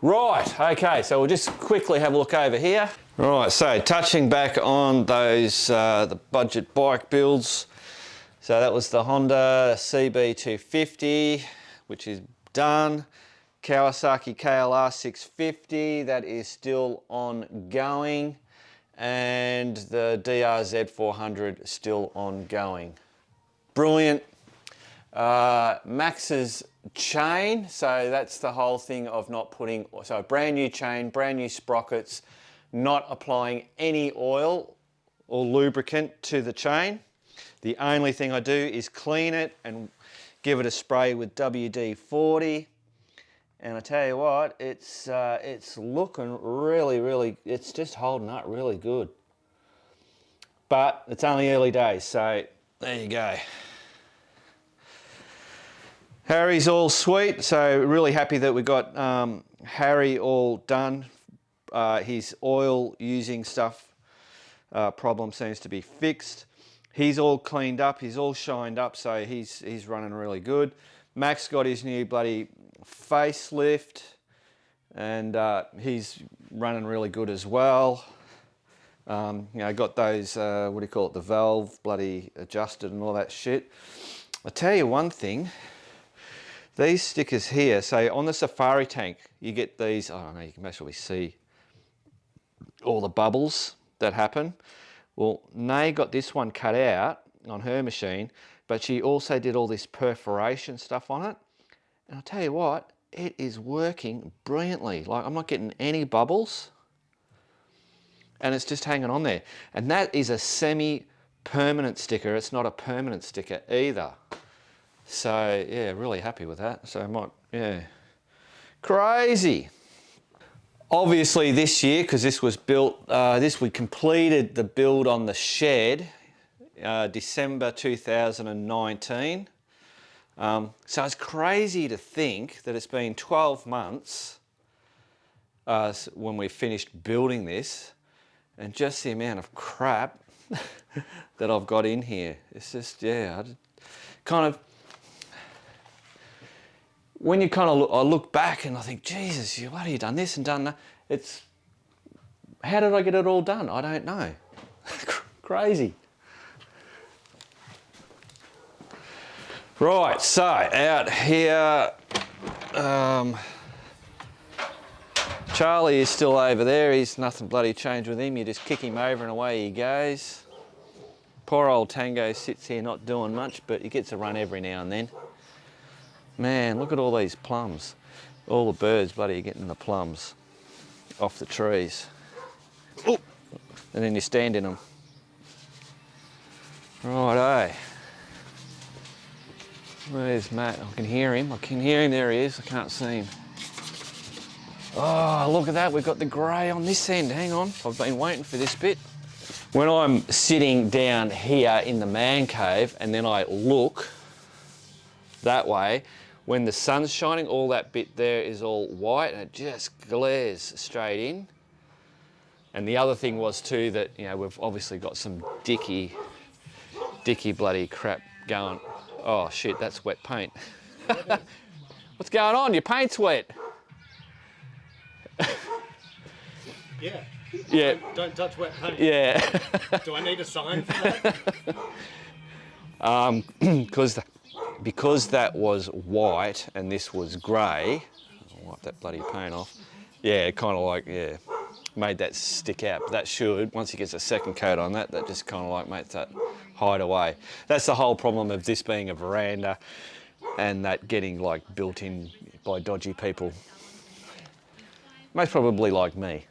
Right, okay, so we'll just quickly have a look over here. Right, so touching back on those, the budget bike builds. So that was the Honda CB250, which is done. Kawasaki KLR 650, that is still ongoing, and the DRZ 400 still ongoing. Brilliant. Max's chain, so that's the whole thing of not putting, so brand new chain, brand new sprockets, not applying any oil or lubricant to the chain. The only thing I do is clean it and give it a spray with WD-40. And I tell you what, it's looking really, it's just holding up really good. But it's only early days, so there you go. Harry's all sweet, so really happy that we got Harry all done. His oil using stuff problem seems to be fixed. He's all cleaned up, he's all shined up, so he's running really good. Max got his new bloody facelift, and he's running really good as well. You know, got those, what do you call it, the valve bloody adjusted and all that shit. I'll tell you one thing, these stickers here, so on the safari tank, you get these, I don't know, you can actually see all the bubbles that happen. Well, Nay got this one cut out on her machine, but she also did all this perforation stuff on it. And I'll tell you what, it is working brilliantly. Like, I'm not getting any bubbles. And it's just hanging on there. And that is a semi-permanent sticker. It's not a permanent sticker either. So, yeah, really happy with that. So I might, yeah. Crazy. Obviously this year, because this was built, we completed the build on the shed, December 2019. So it's crazy to think that it's been 12 months when we finished building this, and just the amount of crap that I've got in here. It's just, yeah, kind of, when you kind of I look back and I think, Jesus, why have you done this and done that? It's, how did I get it all done? I don't know. Crazy. Right, so out here, Charlie is still over there. He's nothing bloody changed with him. You just kick him over and away he goes. Poor old Tango sits here not doing much, but he gets a run every now and then. Man, look at all these plums. All the birds bloody getting the plums off the trees. Ooh. And then you stand in them. Righto. Where's Matt? I can hear him. There he is. I can't see him. Oh, look at that. We've got the grey on this end. Hang on. I've been waiting for this bit. When I'm sitting down here in the man cave and then I look that way, when the sun's shining, all that bit there is all white and it just glares straight in. And the other thing was too that, you know, we've obviously got some dicky bloody crap going. Oh shit, that's wet paint. What's going on? Your paint's wet. Yeah. Yeah. Don't touch wet paint. Yeah. Do I need a sign for that? Because that was white and this was grey, I'll wipe that bloody paint off. Yeah, it kind of like, yeah, made that stick out. But that should, once he gets a second coat on that, that just kind of like makes that hide away. That's the whole problem of this being a veranda and that getting like built in by dodgy people. Most probably like me.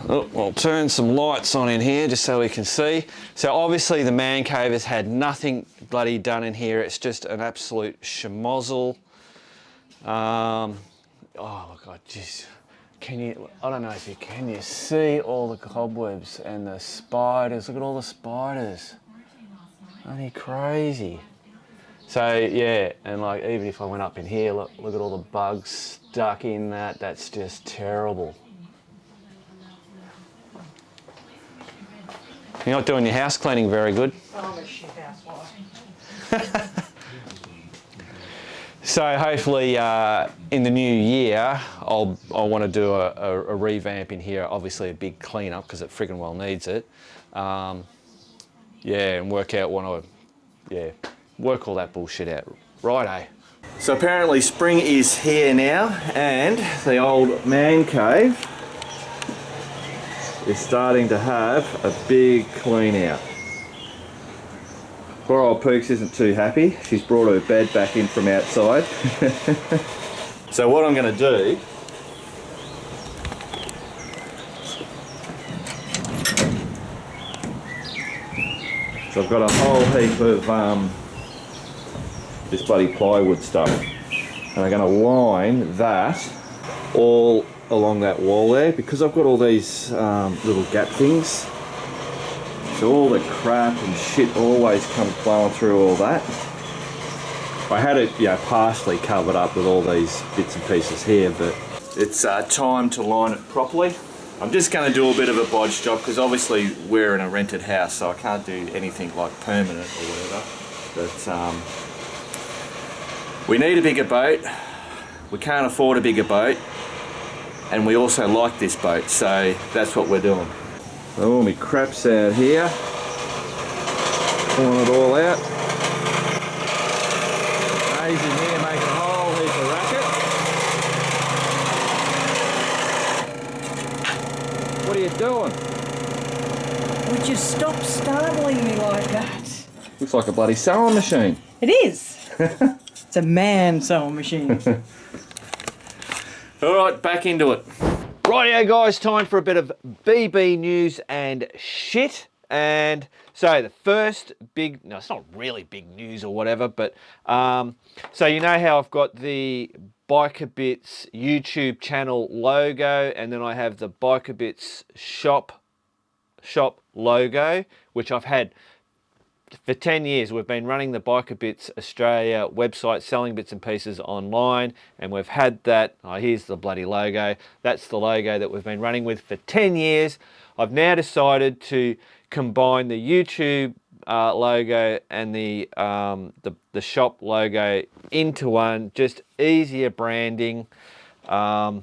Oh, I'll turn some lights on in here just so we can see. So obviously the man cave has had nothing bloody done in here. It's just an absolute schmozzle. Oh look, I don't know if you can you see all the cobwebs and the spiders. Look at all the spiders. Aren't they crazy? So yeah, and like even if I went up in here, look at all the bugs stuck in that. That's just terrible. You're not doing your house cleaning very good. I'm a shit housewife. So hopefully in the new year, I want to do a revamp in here. Obviously a big clean-up because it friggin' well needs it. Yeah, and work out work all that bullshit out. Righto. So apparently spring is here now, and the old man cave is starting to have a big clean out. Poor old Pooks isn't too happy. She's brought her bed back in from outside. So what I'm going to do, so I've got a whole heap of this bloody plywood stuff, and I'm going to line that all along that wall there, because I've got all these little gap things. So all the crap and shit always comes flowing through all that. I had it, partially covered up with all these bits and pieces here, but it's time to line it properly. I'm just going to do a bit of a bodge job because obviously we're in a rented house, so I can't do anything like permanent or whatever. But we need a bigger boat. We can't afford a bigger boat. And we also like this boat, so that's what we're doing. All my crap's out here. Pulling it all out. Dave's in here making a whole heap of racket. What are you doing? Would you stop startling me like that? Looks like a bloody sewing machine. It is. It's a man sewing machine. All right, back into it. Rightio guys, time for a bit of BB news and shit. And so the first big, no, it's not really big news or whatever, but so you know how I've got the Biker Bits YouTube channel logo, and then I have the Biker Bits shop logo, which I've had for 10 years. We've been running the Biker Bits Australia website, selling bits and pieces online, and we've had that. Oh, here's the bloody logo. That's the logo that we've been running with for 10 years. I've now decided to combine the YouTube logo and the shop logo into one, just easier branding. So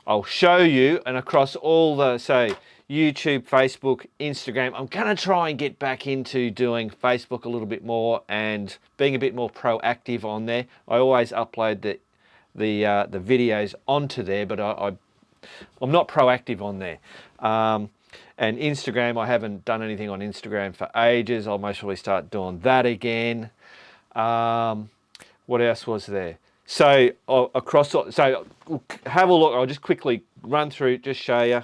I'll show you, and across all the, so YouTube, Facebook, Instagram. I'm going to try and get back into doing Facebook a little bit more and being a bit more proactive on there. I always upload the videos onto there, but I'm not proactive on there. And Instagram, I haven't done anything on Instagram for ages. I'll most probably start doing that again. What else was there? So so have a look. I'll just quickly run through, just show you.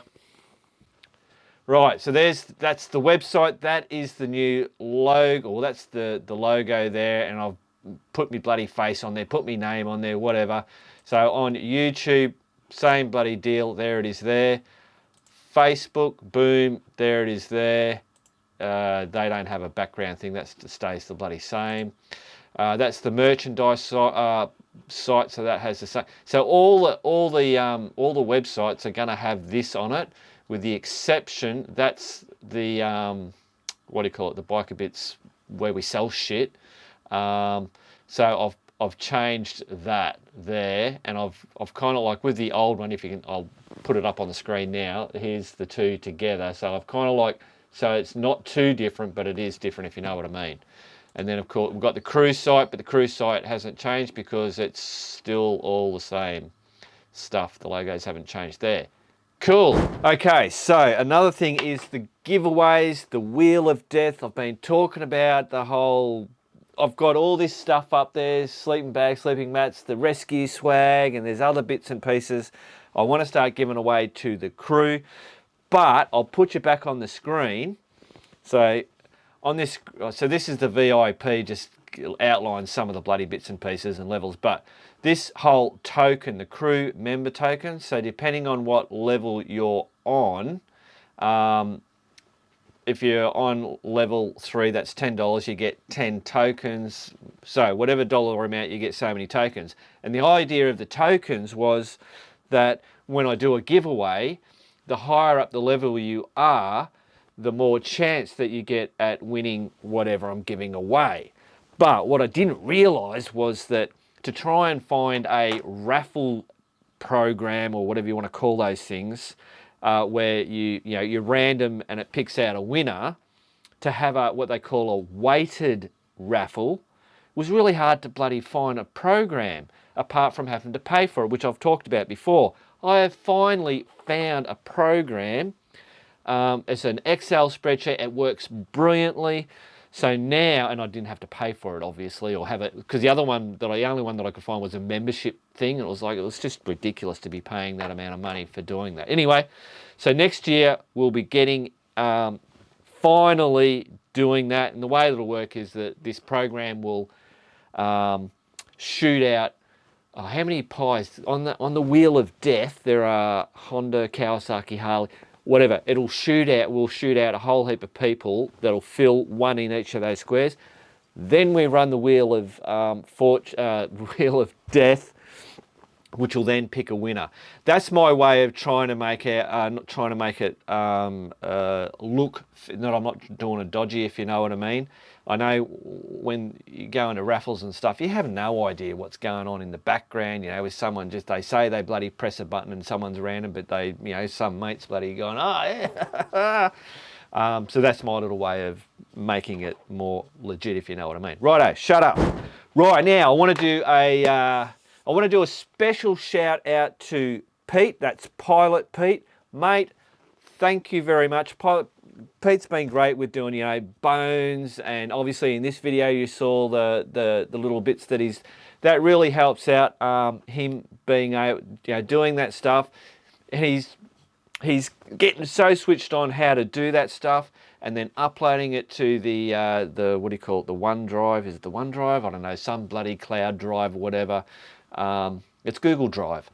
Right, so that's the website. That is the new logo, or that's the logo there, and I've put my bloody face on there, put my name on there, whatever. So on YouTube, same bloody deal. There it is there. Facebook, boom, there it is there. They don't have a background thing. That stays the bloody same. That's the merchandise site, so that has the same. So all the websites are going to have this on it, with the exception, that's the what do you call it? The Biker Bits where we sell shit. So I've changed that there, and I've kind of like with the old one. If you can, I'll put it up on the screen now. Here's the two together. So I've kind of like, so it's not too different, but it is different if you know what I mean. And then of course we've got the cruise site, but the cruise site hasn't changed because it's still all the same stuff. The logos haven't changed there. Cool. Okay, so another thing is the giveaways, the Wheel of Death. I've been talking about the whole, I've got all this stuff up there, sleeping bags, sleeping mats, the rescue swag, and there's other bits and pieces I want to start giving away to the crew, but I'll put you back on the screen. So on this, so this is the VIP, just outlines some of the bloody bits and pieces and levels, but this whole token, the crew member token, so depending on what level you're on, if you're on level 3, that's $10, you get 10 tokens. So whatever dollar amount, you get so many tokens. And the idea of the tokens was that when I do a giveaway, the higher up the level you are, the more chance that you get at winning whatever I'm giving away. But what I didn't realise was that to try and find a raffle program, or whatever you want to call those things, where you're random and it picks out a winner, to have what they call a weighted raffle was really hard to bloody find a program apart from having to pay for it, which I've talked about before. I have finally found a program. It's an Excel spreadsheet. It works brilliantly. So now, and I didn't have to pay for it, obviously, or have it, because the only one that I could find was a membership thing. And it was just ridiculous to be paying that amount of money for doing that. Anyway, so next year we'll be getting, finally doing that. And the way it'll work is that this program will shoot out, how many pies? On the Wheel of Death, there are Honda, Kawasaki, Harley, whatever. We'll shoot out a whole heap of people that'll fill one in each of those squares. Then we run the Wheel of Death, which will then pick a winner. That's my way of trying to make it, not trying to make it look, not, I'm not doing a dodgy, if you know what I mean. I know when you go into raffles and stuff, you have no idea what's going on in the background, you know, with someone just, they say they bloody press a button and someone's random, but they, you know, some mate's bloody going, oh yeah. So that's my little way of making it more legit, if you know what I mean. Righto, shut up. Right, now I want to do a special shout out to Pete. That's Pilot Pete. Mate, thank you very much. Pete's been great with doing, you know, bones, and obviously in this video you saw the little bits that really helps out him being able, you know, doing that stuff. And he's getting so switched on how to do that stuff, and then uploading it to the what do you call it, the OneDrive. Is it the OneDrive? I don't know, some bloody cloud drive or whatever. It's Google Drive.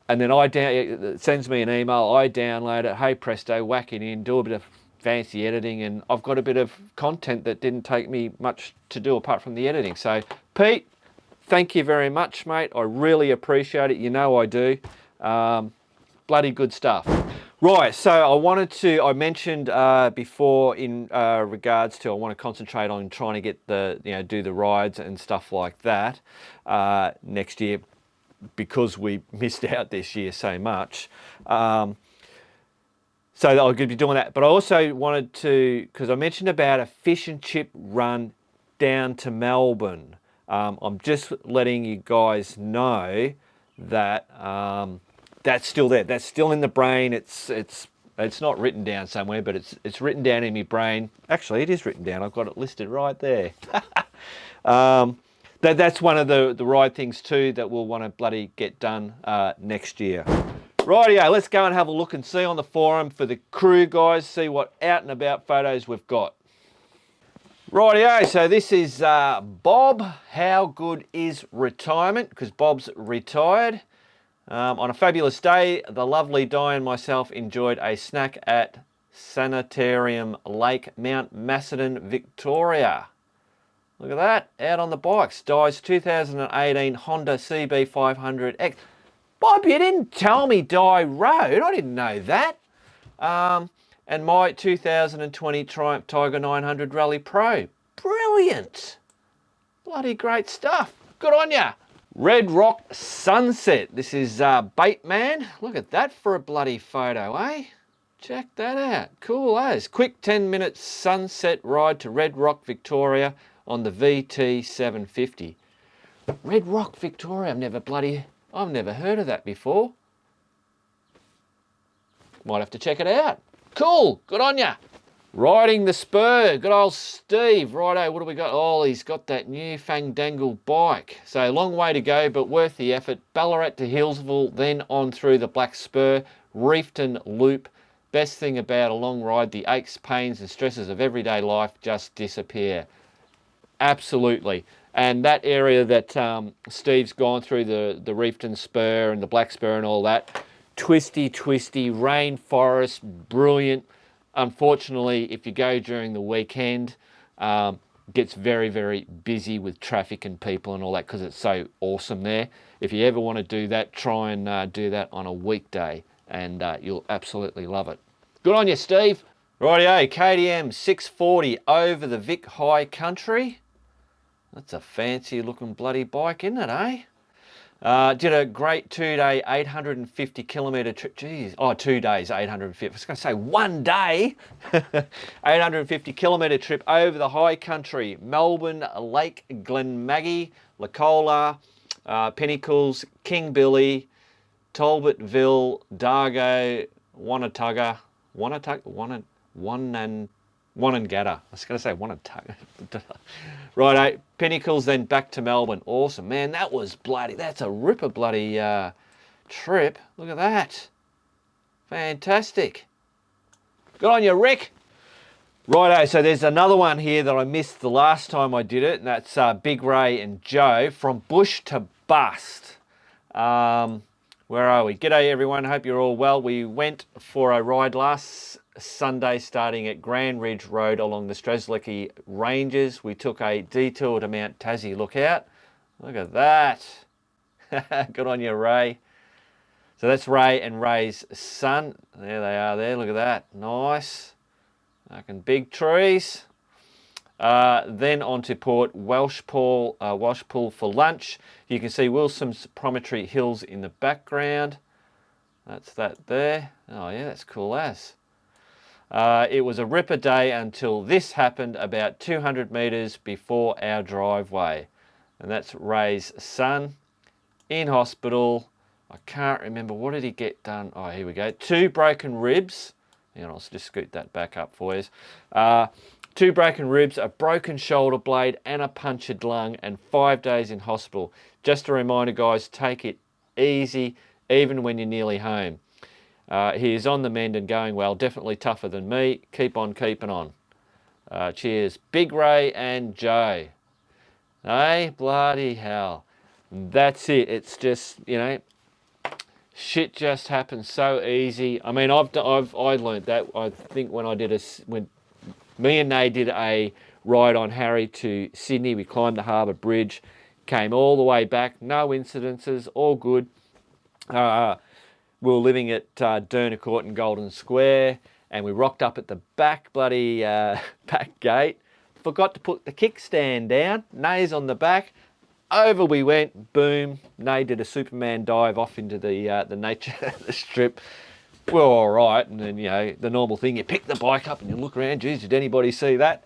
And then it sends me an email, I download it, hey presto, whack it in, do a bit of fancy editing, and I've got a bit of content that didn't take me much to do apart from the editing. So Pete, thank you very much, mate. I really appreciate it. You know I do. Bloody good stuff. Right, so I mentioned before in regards to, I want to concentrate on trying to get do the rides and stuff like that next year, because we missed out this year so much. So I'm going to be doing that. But I also wanted to, because I mentioned about a fish and chip run down to Melbourne. I'm just letting you guys know that that's still there. That's still in the brain. It's not written down somewhere, but it's written down in my brain. Actually, it is written down. I've got it listed right there. That's one of the ride things too that we'll want to bloody get done next year. Rightio, let's go and have a look and see on the forum for the crew guys, see what out and about photos we've got. Rightio, so this is Bob. How good is retirement? Because Bob's retired. On a fabulous day, the lovely Di and myself enjoyed a snack at Sanitarium Lake, Mount Macedon, Victoria. Look at that, out on the bikes. Di's 2018 Honda CB500X. Bob, you didn't tell me Di rode. I didn't know that. And my 2020 Triumph Tiger 900 Rally Pro. Brilliant. Bloody great stuff. Good on ya. Red Rock Sunset. This is Bateman. Look at that for a bloody photo, eh? Check that out. Cool as. Quick 10-minute sunset ride to Red Rock, Victoria on the VT750. Red Rock, Victoria. I've never heard of that before. Might have to check it out. Cool. Good on ya. Riding the spur. Good old Steve. Righto, what do we got? Oh, he's got that new fandangle bike. So long way to go, but worth the effort. Ballarat to Hillsville, then on through the Black Spur, Reefton Loop. Best thing about a long ride, the aches, pains and stresses of everyday life just disappear. Absolutely. And that area that Steve's gone through, the Reefton Spur and the Black Spur and all that, twisty, rainforest, brilliant. Unfortunately, if you go during the weekend, gets very, very busy with traffic and people and all that because it's so awesome there. If you ever want to do that, try and do that on a weekday and you'll absolutely love it. Good on you, Steve. Rightio, KTM 640 over the Vic High Country. That's a fancy looking bloody bike, isn't it, eh? Did a great 2-day, 850 kilometre trip. Geez, 2 days, 850. I was going to say 1 day. 850 kilometre trip over the high country. Melbourne, Lake Glenmaggie, Lacola, Pinnacles, King-Billy, Talbotville, Dargo, Wanatugga, Wanangada. I was going to say Wanatugga. Righto, Pinnacles, then back to Melbourne. Awesome, man. That's a ripper bloody trip. Look at that. Fantastic. Good on you, Rick. Righto, so there's another one here that I missed the last time I did it, and that's Big Ray and Joe from Bush to Bust. Where are we? G'day everyone, hope you're all well. We went for a ride last Sunday starting at Grand Ridge Road along the Strzelecki Ranges. We took a detour to Mount Tassie Lookout. Look at that. Good on you, Ray. So that's Ray and Ray's son. There they are there, look at that. Nice. Fucking big trees. Then on to Port Welshpool for lunch. You can see Wilson's Promontory Hills in the background. That's that there. Oh yeah, that's cool as. It was a ripper day until this happened about 200 metres before our driveway. And that's Ray's son in hospital. I can't remember, what did he get done? Oh, here we go. 2 broken ribs. Hang on, I'll just scoot that back up for you. 2 broken ribs, a broken shoulder blade and a punctured lung, and 5 days in hospital. Just a reminder, guys, take it easy even when you're nearly home. He is on the mend and going well, definitely tougher than me. Keep on keeping on. Cheers. Big Ray and Joe. Hey, bloody hell. That's it. It's just, you know, shit just happens so easy. I mean, I learned that, I think, when me and Nay did a ride on Harry to Sydney. We climbed the Harbour Bridge, came all the way back, no incidences, all good. We were living at Dernicourt and Golden Square, and we rocked up at the back bloody back gate. Forgot to put the kickstand down. Nay's on the back. Over we went, boom. Nay did a Superman dive off into the nature strip. We're all right, and then, you know, the normal thing, you pick the bike up and you look around, geez, did anybody see that?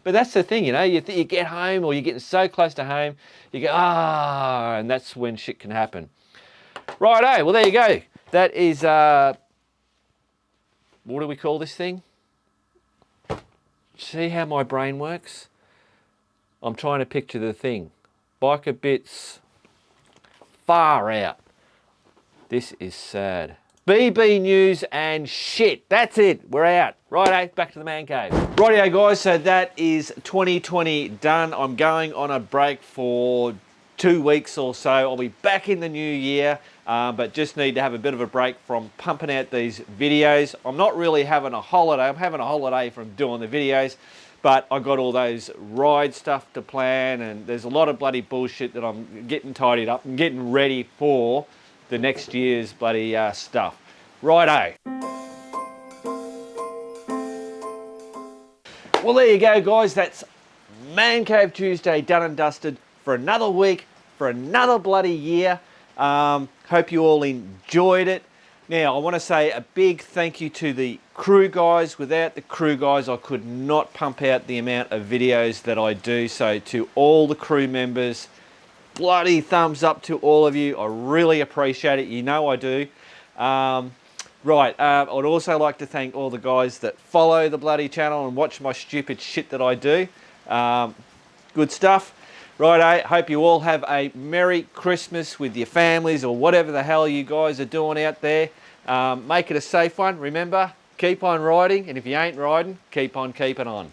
But that's the thing, you know, you get home, or you're getting so close to home, you go, and that's when shit can happen. Righto, well, there you go. That is, what do we call this thing? See how my brain works? I'm trying to picture the thing. Biker bits, far out. This is sad. BB news and shit. That's it. We're out. Righto, back to the man cave. Rightio, guys. So that is 2020 done. I'm going on a break for 2 weeks or so. I'll be back in the new year, but just need to have a bit of a break from pumping out these videos. I'm not really having a holiday. I'm having a holiday from doing the videos, but I got all those ride stuff to plan, and there's a lot of bloody bullshit that I'm getting tidied up and getting ready for the next year's bloody stuff. Righto. Well, there you go, guys. That's Man Cave Tuesday done and dusted for another week, for another bloody year. Hope you all enjoyed it. Now, I want to say a big thank you to the crew guys. Without the crew guys, I could not pump out the amount of videos that I do. So to all the crew members, bloody thumbs up to all of you. I really appreciate it. You know I do. Right, I would also like to thank all the guys that follow the bloody channel and watch my stupid shit that I do. Good stuff. Right, I hope you all have a Merry Christmas with your families, or whatever the hell you guys are doing out there. Make it a safe one. Remember, keep on riding, and if you ain't riding, keep on keeping on.